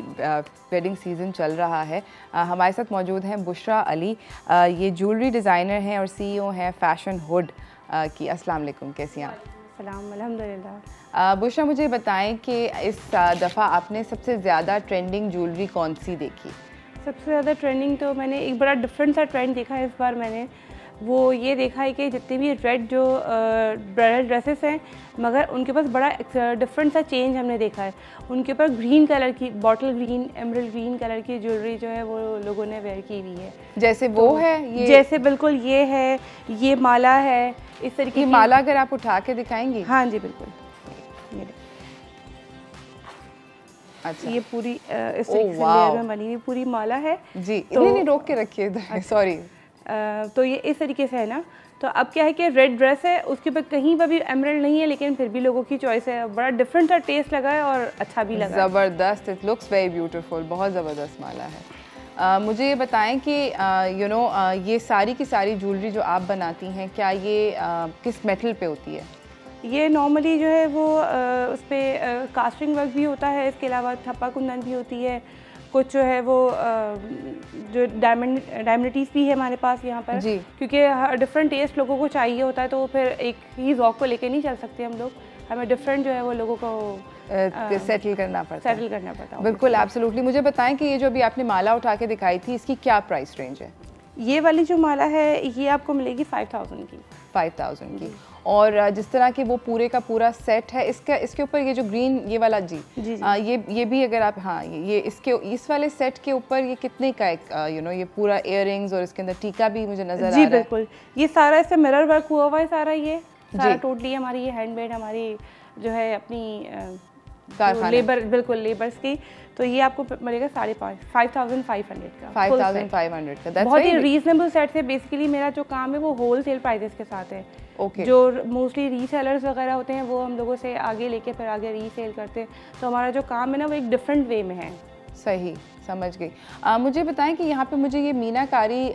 वेडिंग सीज़न चल रहा है। हमारे साथ मौजूद हैं बुशरा अली, ये ज्वेलरी डिज़ाइनर हैं और CEO हैं फैशन हुड की। अस्सलाम वालेकुम, कैसी हैं आप? सलाम, अल्हम्दुलिल्लाह। बुशरा, मुझे बताएं कि इस दफ़ा आपने सबसे ज़्यादा ट्रेंडिंग ज्वेलरी कौन सी देखी? सबसे ज़्यादा ट्रेंडिंग तो मैंने एक बड़ा डिफरेंट सा ट्रेंड देखा है इस बार। मैंने वो ये देखा है कि जितने भी रेड जो ब्राइडल ड्रेसेस हैं, मगर उनके पास बड़ा डिफरेंट सा चेंज हमने देखा है। उनके ऊपर ग्रीन कलर की, bottle green, emerald green colour की ज्वेलरी जो है वो लोगों ने वेयर की हुई है। जैसे वो है ये, जैसे बिल्कुल ये है, ये माला है, इस तरीके की माला अगर आप उठा के दिखाएंगी? हाँ जी बिल्कुल। अच्छा, ये पूरी इस तरीके से लेयर में बनी हुई पूरी माला है जी। तो नहीं रोक के रखिए, सॉरी। तो ये इस तरीके से है ना। तो अब क्या है कि रेड ड्रेस है, उसके ऊपर कहीं पर भी एमरल्ड नहीं है, लेकिन फिर भी लोगों की चॉइस है। बड़ा डिफरेंट सा टेस्ट लगा है और अच्छा भी लगा। ज़बरदस्त, इट लुक्स वेरी ब्यूटीफुल, बहुत ज़बरदस्त माला है। मुझे ये बताएं कि यू नो ये सारी की सारी ज्वेलरी जो आप बनाती हैं, क्या ये किस मेटल पे होती है? ये नॉर्मली जो है वो उस पर कास्टिंग वर्क भी होता है, इसके अलावा थप्पा कुंदन भी होती है, कुछ जो है वो जो डायमंडिटीज़ भी है हमारे पास यहाँ पर जी। क्योंकि डिफरेंट टेस्ट लोगों को चाहिए होता है, तो फिर एक ही ज़ौक़ को लेके नहीं चल सकते हम लोग। हमें डिफरेंट जो है वो लोगों को सेटल करना पड़ता है। बिल्कुल, एब्सोल्युटली। मुझे बताएं कि ये जो अभी आपने माला उठा के दिखाई थी, इसकी क्या प्राइस रेंज है? ये वाली जो माला है ये आपको मिलेगी 5000 की। 5000 की। और जिस तरह के वो पूरे का पूरा सेट है, इसके ऊपर ये जो ग्रीन ये वाला जी, ये भी अगर आप, हाँ ये इस वाले सेट के ऊपर ये कितने का एक ये पूरा इयररिंग्स और इसके अंदर टीका भी मुझे नजर आ रहा है। जी बिल्कुल, ये सारा इससे मिरर वर्क हुआ हुआ है सारा, ये सारा टोटली हमारी ये हैंडमेड, हमारी जो है अपनी लेबर, बिल्कुल लेबर्स की। तो ये आपको मिलेगा 5500 का। 5500 का, बहुत ही रीजनेबल सेट है। बेसिकली मेरा जो काम है वो होल सेल प्राइजेस के साथ है। जो मोस्टली रीसेलर्स वगैरह होते हैं वो हम लोगों से आगे लेके फिर आगे रीसेल करते हैं, तो हमारा जो काम है ना वो एक डिफरेंट वे में है। सही, समझ गई। मुझे बताएं कि यहाँ पे मुझे ये मीनाकारी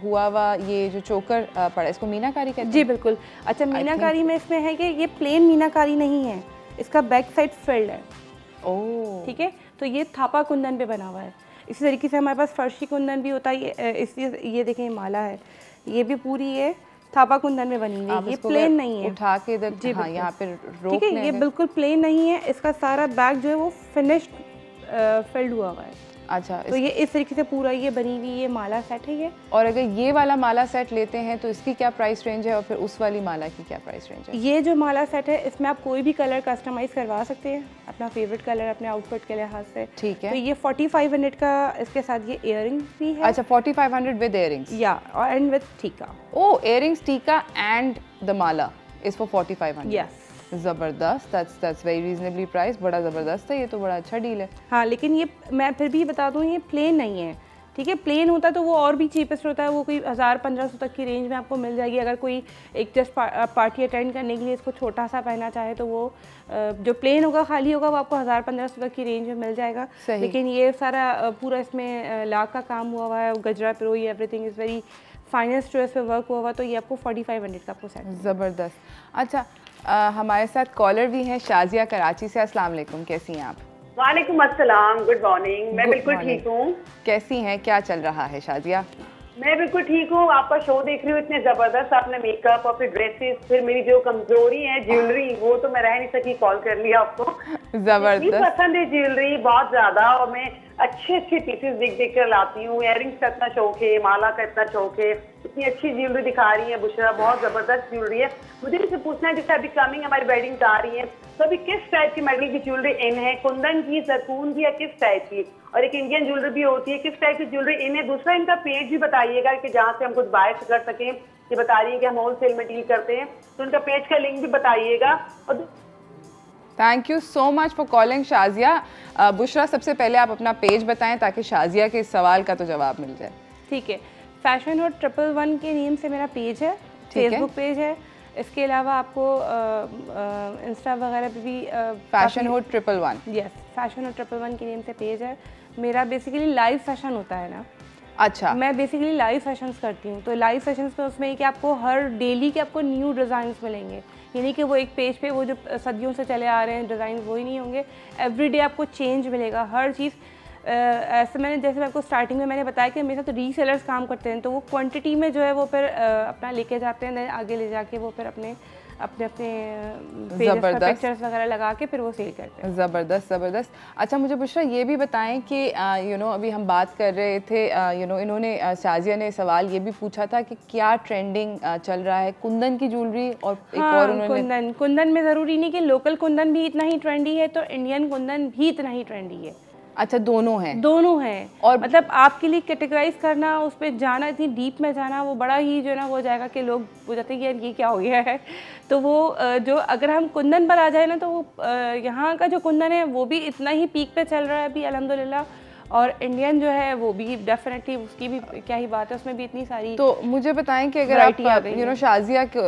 हुआ हुआ ये जो चोकर पड़ा, इसको मीनाकारी कहते हैं? जी बिल्कुल। अच्छा, मीनाकारी में इसमें है कि ये प्लेन मीनाकारी नहीं है, इसका बैक साइड फिल्ड है। ओह, ठीक है। तो ये थापा कुंदन पे बना हुआ है। इसी तरीके से हमारे पास फर्शी कुंदन भी होता है। ये देखें माला है, ये भी पूरी ये थापा कुंदन में बनी हुई है, ये प्लेन नहीं है। उठा के इधर, हाँ, यहाँ पे ठीक है, ये बिल्कुल प्लेन नहीं है। इसका सारा बैक जो है वो फिनिश्ड फिल्ड हुआ हुआ है। अच्छा, तो ये इस तरीके से पूरा ये बनी हुई ये माला सेट है ये। और अगर ये वाला माला सेट लेते हैं तो इसकी क्या प्राइस रेंज है और फिर उस वाली माला की क्या प्राइस रेंज है? ये जो माला सेट है इसमें आप कोई भी कलर कस्टमाइज करवा सकते हैं, अपना फेवरेट कलर अपने आउटफिट के लिहाज से। ठीक है। तो ये 4500 का, इसके साथ ये इयररिंग्स भी है। अच्छा, 4500 विद इयररिंग्स? या, और एंड विद टीका। ओह, इयररिंग्स, टीका and the Mala is for 4500? Yes. ज़बरदस्त, दैट्स वेरी रीजनेबली प्राइस। बड़ा ज़बरदस्त है ये तो, बड़ा अच्छा डील है। हाँ, लेकिन ये मैं फिर भी बता दूँ ये प्लेन नहीं है। ठीक है, प्लेन होता तो वो और भी चीपेस्ट होता है, वो कोई 1000-1500 तक की रेंज में आपको मिल जाएगी। अगर कोई एक जस्ट पार्टी अटेंड करने के लिए इसको छोटा सा पहनना चाहे तो वो जो प्लेन होगा खाली होगा वो आपको 1000-1500 तक की रेंज में मिल जाएगा। लेकिन ये सारा पूरा इसमें लाख का काम हुआ हुआ है, गजरा पिरोई, एवरीथिंग इज़ वेरी फाइनेंस जो इस पर वर्क हुआ हुआ, तो ये आपको 4500 का आपको सेट। ज़बरदस्त। अच्छा, हमारे साथ कॉलर भी हैं, शाजिया कराची से। अस्सलाम वालेकुम, कैसी हैं आप? वालेकुम अस्सलाम, गुड मॉर्निंग। मैं बिल्कुल ठीक हूँ। कैसी हैं, क्या चल रहा है शाजिया? मैं बिल्कुल ठीक हूँ। आपका शो देख रही हूँ, इतने जबरदस्त आपने मेकअप और फिर ड्रेसेस, फिर मेरी जो कमजोरी है ज्वेलरी, वो तो मैं रह नहीं सकी, कॉल कर लिया आपको। जबरदस्त पसंद है ज्वेलरी बहुत ज्यादा, और मैं अच्छे अच्छे पीसेस देख कर लाती हूँ। इयररिंग्स का इतना शौक है, माला का इतना शौक है, इतनी अच्छी ज्वेलरी दिखा रही है बुशरा, बहुत जबरदस्त ज्वेलरी है। मुझे इससे पूछना है, जैसे अभी कमिंग हमारी वेडिंग आ रही है, तो अभी किस टाइप की मेटल की ज्वेलरी इन है, कुंदन की, जरकून की, या किस टाइप की? और एक इंडियन ज्वेलरी भी होती है, किस टाइप की ज्वेलरी इन है? दूसरा, इनका पेज भी बताइएगा कि जहाँ से हम कुछ बाय कर सकें। ये बता रही है कि हम होलसेल में डील करते हैं, तो उनका पेज का लिंक भी बताइएगा। और thank you so much for calling Shazia. Bushra, सबसे पहले आप अपना पेज बताएं ताकि शाजिया के इस सवाल का तो जवाब मिल जाए। ठीक है, फैशन होड 111 के नेम से मेरा पेज है, फेसबुक पेज है। इसके अलावा आपको इंस्टा वगैरह पे भी फैशन होड 111? यस, फैशन होड 111 के नेम से पेज है मेरा। बेसिकली लाइव फैशन होता है ना। अच्छा, मैं बेसिकली लाइव फैशंस करती हूँ, तो लाइव फैशंस में उसमें कि आपको हर डेली के आपको न्यू डिज़ाइंस मिलेंगे, यानी कि वो एक पेज पे वो जो सदियों से चले आ रहे हैं डिज़ाइन वही नहीं होंगे। एवरीडे आपको चेंज मिलेगा हर चीज़। ऐसे मैंने, जैसे मैं आपको स्टार्टिंग में मैंने बताया कि मेरे साथ रीसेलर्स काम करते हैं, तो वो क्वांटिटी में जो है वो फिर अपना लेके जाते हैं, आगे ले जाके वो फिर अपने पिक्चर्स वगैरह लगा के फिर वो सेल करते हैं। ज़बरदस्त ज़बरदस्त। अच्छा, मुझे बुशरा ये भी बताएं कि अभी हम बात कर रहे थे, इन्होंने शाजिया ने सवाल ये भी पूछा था कि क्या ट्रेंडिंग चल रहा है कुंदन की ज्वेलरी, और एक और उन्होंने कुंदन में ज़रूरी नहीं कि लोकल कुंदन भी इतना ही ट्रेंडी है, तो इंडियन कुंदन भी इतना ही ट्रेंडी है। अच्छा, दोनों हैं? दोनों हैं। और मतलब आपके लिए कैटेगराइज करना, उस पर जाना, इतनी डीप में जाना, वो बड़ा ही जो है ना हो जाएगा कि लोग हो जाते हैं कि यार ये क्या हो गया है। तो वो जो अगर हम कुंदन पर आ जाए ना, तो वो यहाँ का जो कुंदन है वो भी इतना ही पीक पे चल रहा है अभी अल्हम्दुलिल्लाह, और इंडियन जो है वो भी डेफिनेटली, उसकी भी क्या ही बात है, उसमें भी इतनी सारी। तो मुझे बताएं कि अगर आप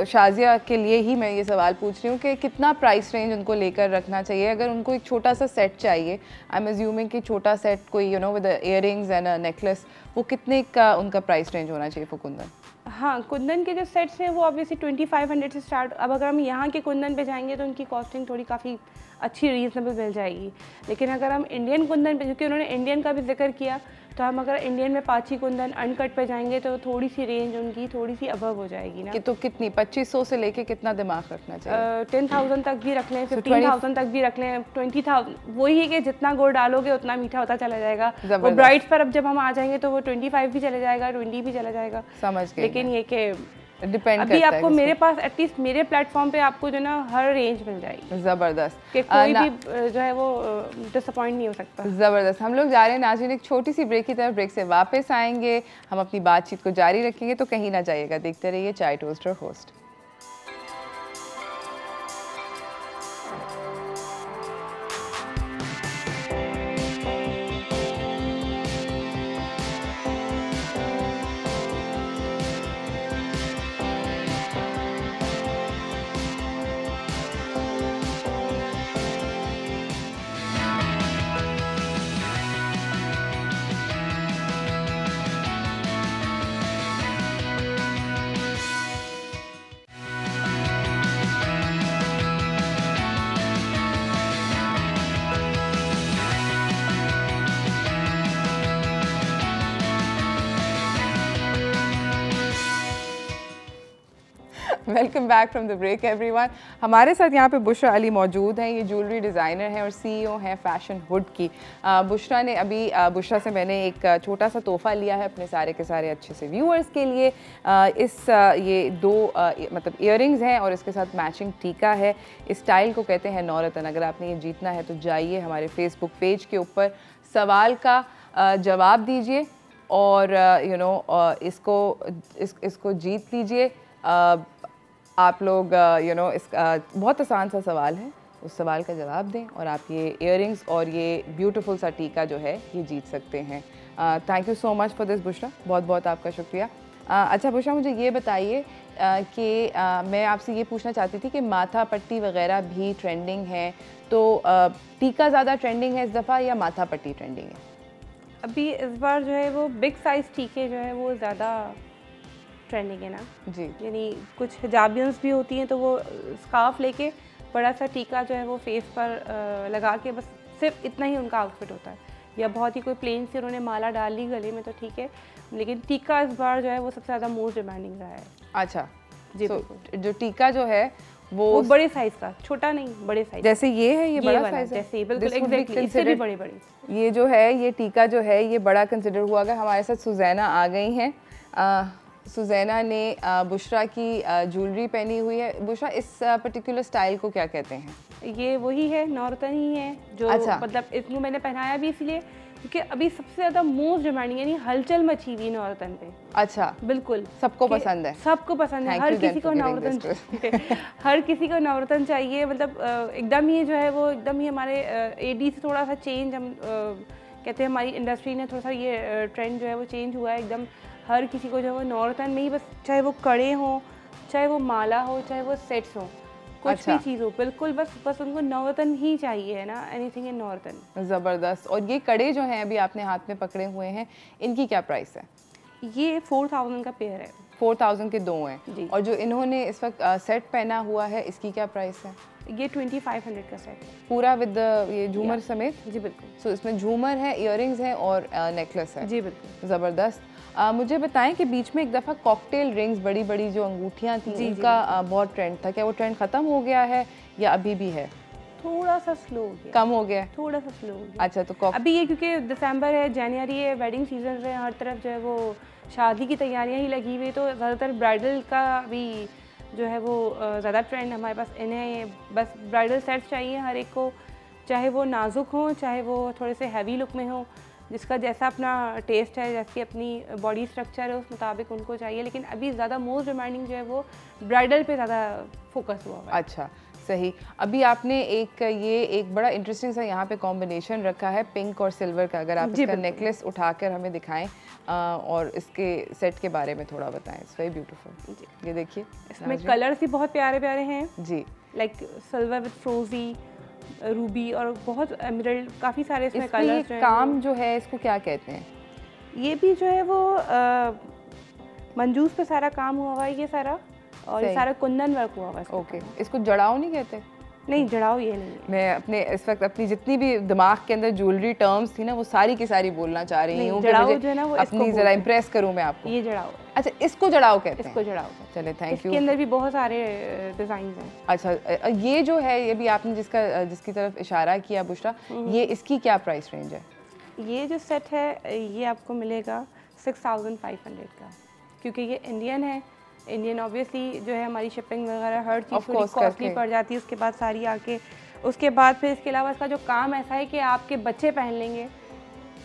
शाजिया के लिए ही मैं ये सवाल पूछ रही हूँ कि कितना प्राइस रेंज उनको लेकर रखना चाहिए अगर उनको एक छोटा सा सेट चाहिए? आई एम अज्यूमिंग कि छोटा सेट कोई with earrings and a necklace, वो कितने का उनका प्राइस रेंज होना चाहिए फॉर कुंदन? हाँ, कुंदन के जो सेट्स हैं वो ऑब्वियसली 2500 से स्टार्ट। अब अगर हम यहाँ के कुंदन पे जाएंगे तो उनकी कॉस्टिंग थोड़ी काफ़ी अच्छी रीजनेबल मिल जाएगी। लेकिन अगर हम इंडियन कुंदन पे, क्योंकि उन्होंने इंडियन का भी जिक्र किया, तो हम अगर इंडियन में पाची कुंदन अनकट पे जाएंगे तो थोड़ी सी रेंज उनकी थोड़ी सी अबव हो जाएगी ना। कि तो कितनी 2500 से लेके कितना दिमाग रखना चाहिए? 10,000 तक भी रख लें, 15,000 तक भी रख लें, 20,000। वही है कि जितना गुड़ डालोगे उतना मीठा होता चला जाएगा। वो ब्राइड्स पर अब जब हम आ जाएंगे तो वो 25 भी चले जाएगा, 20 भी चला जाएगा। समझ गए। लेकिन ये कि डिपेंड अभी आपको मेरे पास एटलीस्ट मेरे प्लेटफॉर्म पे आपको जो ना हर रेंज मिल जाएगी। ज़बरदस्त कि कोई भी जो है वो डिसअपॉइंट नहीं हो सकता। ज़बरदस्त। हम लोग जा रहे हैं नाज़रीन एक छोटी सी ब्रेक की तरफ, ब्रेक से वापस आएंगे, हम अपनी बातचीत को जारी रखेंगे, तो कहीं ना जाइएगा, देखते रहिए chai toaster host. Welcome back from the break everyone. हमारे साथ यहाँ पे बुशरा अली मौजूद हैं। ये ज्वेलरी डिज़ाइनर हैं और सीईओ हैं फैशन हुड की। बुशरा ने अभी बुशरा से मैंने एक छोटा सा तोहफ़ा लिया है अपने सारे के सारे अच्छे से व्यूअर्स के लिए। ये दो मतलब इयररिंग्स हैं और इसके साथ मैचिंग टीका है। इस स्टाइल को कहते हैं नौरतन। अगर आपने ये जीतना है तो जाइए हमारे फेसबुक पेज के ऊपर, सवाल का जवाब दीजिए और इसको जीत लीजिए। आप लोग बहुत आसान सा सवाल है, उस सवाल का जवाब दें और आप ये इयररिंग्स और ये ब्यूटीफुल सा टीका जो है ये जीत सकते हैं। Thank you so much for this Bushra, बहुत बहुत आपका शुक्रिया। अच्छा बुशरा, मुझे ये बताइए कि मैं आपसे ये पूछना चाहती थी कि माथा पट्टी वगैरह भी ट्रेंडिंग है, तो टीका ज़्यादा ट्रेंडिंग है इस दफ़ा या माथा पट्टी ट्रेंडिंग है? अभी इस बार जो है वो बिग साइज़ टीके जो है वो ज़्यादा ट्रेंडिंग है ना जी। यानी कुछ हिजाबियंस भी होती हैं तो वो स्कार्फ लेके बड़ा सा टीका जो है वो फेस पर लगा के बस सिर्फ इतना ही उनका आउटफिट होता है, या बहुत ही कोई प्लेन से उन्होंने माला डाल ली गले में तो ठीक है, लेकिन टीका इस बार जो है वो सबसे ज़्यादा मोस्ट डिमांडिंग रहा है। अच्छा जी। जो टीका जो है वो बड़े साइज़ का, छोटा नहीं बड़े साइज़, जैसे ये है, ये बड़ा साइज़ है, जैसे बिल्कुल एग्जैक्टली, इससे भी बड़े बड़े। ये जो है ये टीका जो है ये बड़ा कंसिडर हुआ गया। हमारे साथ सुजैना आ गई हैं। सुजैना ने बुशरा की ज्वेलरी पहनी हुई है। बुशरा, इस पर्टिकुलर स्टाइल को क्या कहते हैं? ये वही है, नौरतन ही है जो मतलब इसको मैंने पहनाया भी इसलिए क्योंकि अभी सबसे ज़्यादा मोस्ट डिमांडिंग यानी हलचल मची हुई नौरतन पे। अच्छा, बिल्कुल सबको पसंद है, सबको पसंद है, हर किसी को नौरतन चाहिए, हर किसी को नौरतन चाहिए। मतलब एकदम ही जो है वो एकदम ही हमारे एडी से थोड़ा सा चेंज, हम कहते हैं हमारी इंडस्ट्री ने थोड़ा सा ये ट्रेंड जो है वो चेंज हुआ है। एकदम हर किसी को जो है वो नौरतन में ही, बस चाहे वो कड़े हों, चाहे वो माला हो, चाहे वो सेट्स हों, कुछ भी चीज़ हो, बिल्कुल बस उनको नौरतन ही चाहिए है ना, एनीथिंग इन नौरतन। ज़बरदस्त। और ये कड़े जो हैं अभी आपने हाथ में पकड़े हुए हैं, इनकी क्या प्राइस है? ये 4,000 का पेयर है। 4,000 के दो हैं। और जो इन्होंने इस वक्त सेट पहना हुआ है, इसकी क्या प्राइस है? ये 2500 का सेट है, पूरा विद ये झूमर समेत? जी बिल्कुल। सो इसमें झूमर है, इयररिंग्स हैं और नेकलेस है। जी बिल्कुल। ज़बरदस्त। मुझे बताएं कि बीच में एक दफ़ा कॉकटेल रिंग्स, बड़ी बड़ी जो अंगूठियाँ थी, उनका बहुत ट्रेंड था, क्या वो ट्रेंड ख़त्म हो गया है या अभी भी है? थोड़ा सा स्लो हो गया, कम हो गया है, थोड़ा सा स्लो हो गया। अच्छा, तो अभी ये क्योंकि दिसंबर है, जनवरी है, वेडिंग सीजन है, हर तरफ जो है वो शादी की तैयारियां ही लगी हुई, तो ज़्यादातर ब्राइडल का भी जो है वो ज़्यादा ट्रेंड हमारे पास इन्हें बस ब्राइडल सेट्स चाहिए हर एक को, चाहे वो नाजुक हो, चाहे वो थोड़े से हैवी लुक में हो, जिसका जैसा अपना टेस्ट है, जैसी अपनी बॉडी स्ट्रक्चर है उस मुताबिक उनको चाहिए। लेकिन अभी ज़्यादा मोस्ट डिमांडिंग जो है वो ब्राइडल पे ज़्यादा फोकस हुआ है। अच्छा, सही। अभी आपने एक बड़ा इंटरेस्टिंग सा यहाँ पे कॉम्बिनेशन रखा है पिंक और सिल्वर का। अगर आप इसका नेकलेस उठाकर हमें दिखाएं और इसके सेट के बारे में थोड़ा बताएं। It's very beautiful. ये देखिए, इसमें कलर्स भी बहुत प्यारे प्यारे हैं जी, लाइक सिल्वर विद फ्रोजी, रूबी और बहुत एमरल्ड, काफ़ी सारे इसमें कलर्स हैं। काम जो है इसको क्या कहते हैं? ये भी जो है वो मंजूस पे सारा काम हुआ हुआ है ये सारा, और ये सारा कुंदन वर्क हुआ हुआ है। ओके, इसको जड़ाओ नहीं कहते? नहीं जड़ाओ ये नहीं है। मैं अपने इस वक्त अपनी जितनी भी दिमाग के अंदर ज्वेलरी टर्म्स थी ना वो सारी की सारी बोलना चाह रही हूँ कि मुझे अपनी ज़रा इम्प्रेस करूँ मैं आपको। ये जड़ाओ। अच्छा इसको जड़ाओ कहते हैं? इसको जड़ाओ। चले थैंक यू। इसके अंदर भी बहुत सारे डिज़ाइन हैं। अच्छा ये जो है ये भी आपने जिसकी तरफ इशारा किया बुशरा, ये इसकी क्या प्राइस रेंज है? ये जो सेट है ये आपको मिलेगा 6500 का, क्योंकि ये इंडियन है। इंडियन ऑब्वियसली जो है हमारी शिपिंग वगैरह हर चीज़ थोड़ी कॉस्टली पड़ जाती है। उसके बाद सारी आके उसके बाद फिर इसके अलावा इसका जो काम ऐसा है कि आपके बच्चे पहन लेंगे,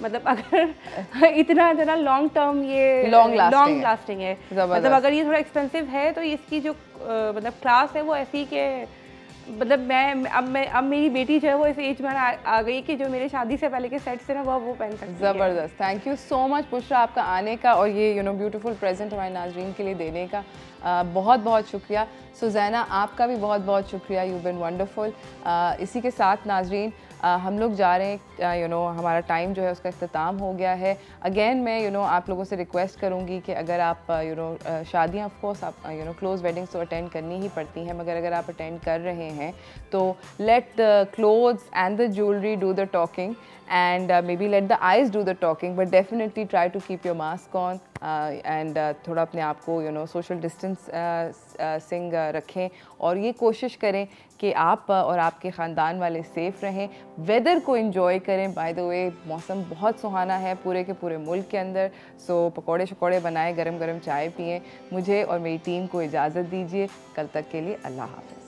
मतलब अगर इतना ज़रा लॉन्ग टर्म ये लॉन्ग लास्टिंग है। मतलब अगर ये थोड़ा एक्सपेंसिव है तो इसकी जो मतलब क्लास है वो ऐसी कि मतलब अब मेरी बेटी जो है वो इस एज में आ गई कि जो मेरे शादी से पहले के सेट्स थे ना वो पहन सकती है। ज़बरदस्त। Thank you so much Bushra आपका आने का और ये ब्यूटीफुल प्रेजेंट हमारे नाज़रीन के लिए देने का बहुत बहुत शुक्रिया। सुज़ैना आपका भी बहुत बहुत शुक्रिया, यू बिन वंडरफुल। इसी के साथ नाज़रीन हम लोग जा रहे हैं, हमारा टाइम जो है उसका इख्तिताम हो गया है। अगेन मैं आप लोगों से रिक्वेस्ट करूँगी कि अगर आप शादियाँ ऑफ कोर्स आप क्लोज वेडिंग्स तो अटेंड करनी ही पड़ती हैं, मगर अगर आप अटेंड कर रहे हैं तो let the clothes and the jewellery do the talking and maybe let the eyes do the talking, but definitely try to keep your mask on and थोड़ा अपने आप को social distance सिंग रखें और ये कोशिश करें कि आप और आपके ख़ानदान वाले सेफ़ रहें। वेदर को एंजॉय करें। बाय द वे मौसम बहुत सुहाना है पूरे के पूरे मुल्क के अंदर। सो पकौड़े शकौड़े बनाएं, गरम गरम चाय पिएं। मुझे और मेरी टीम को इजाज़त दीजिए। कल तक के लिए अल्लाह हाफ़िज़।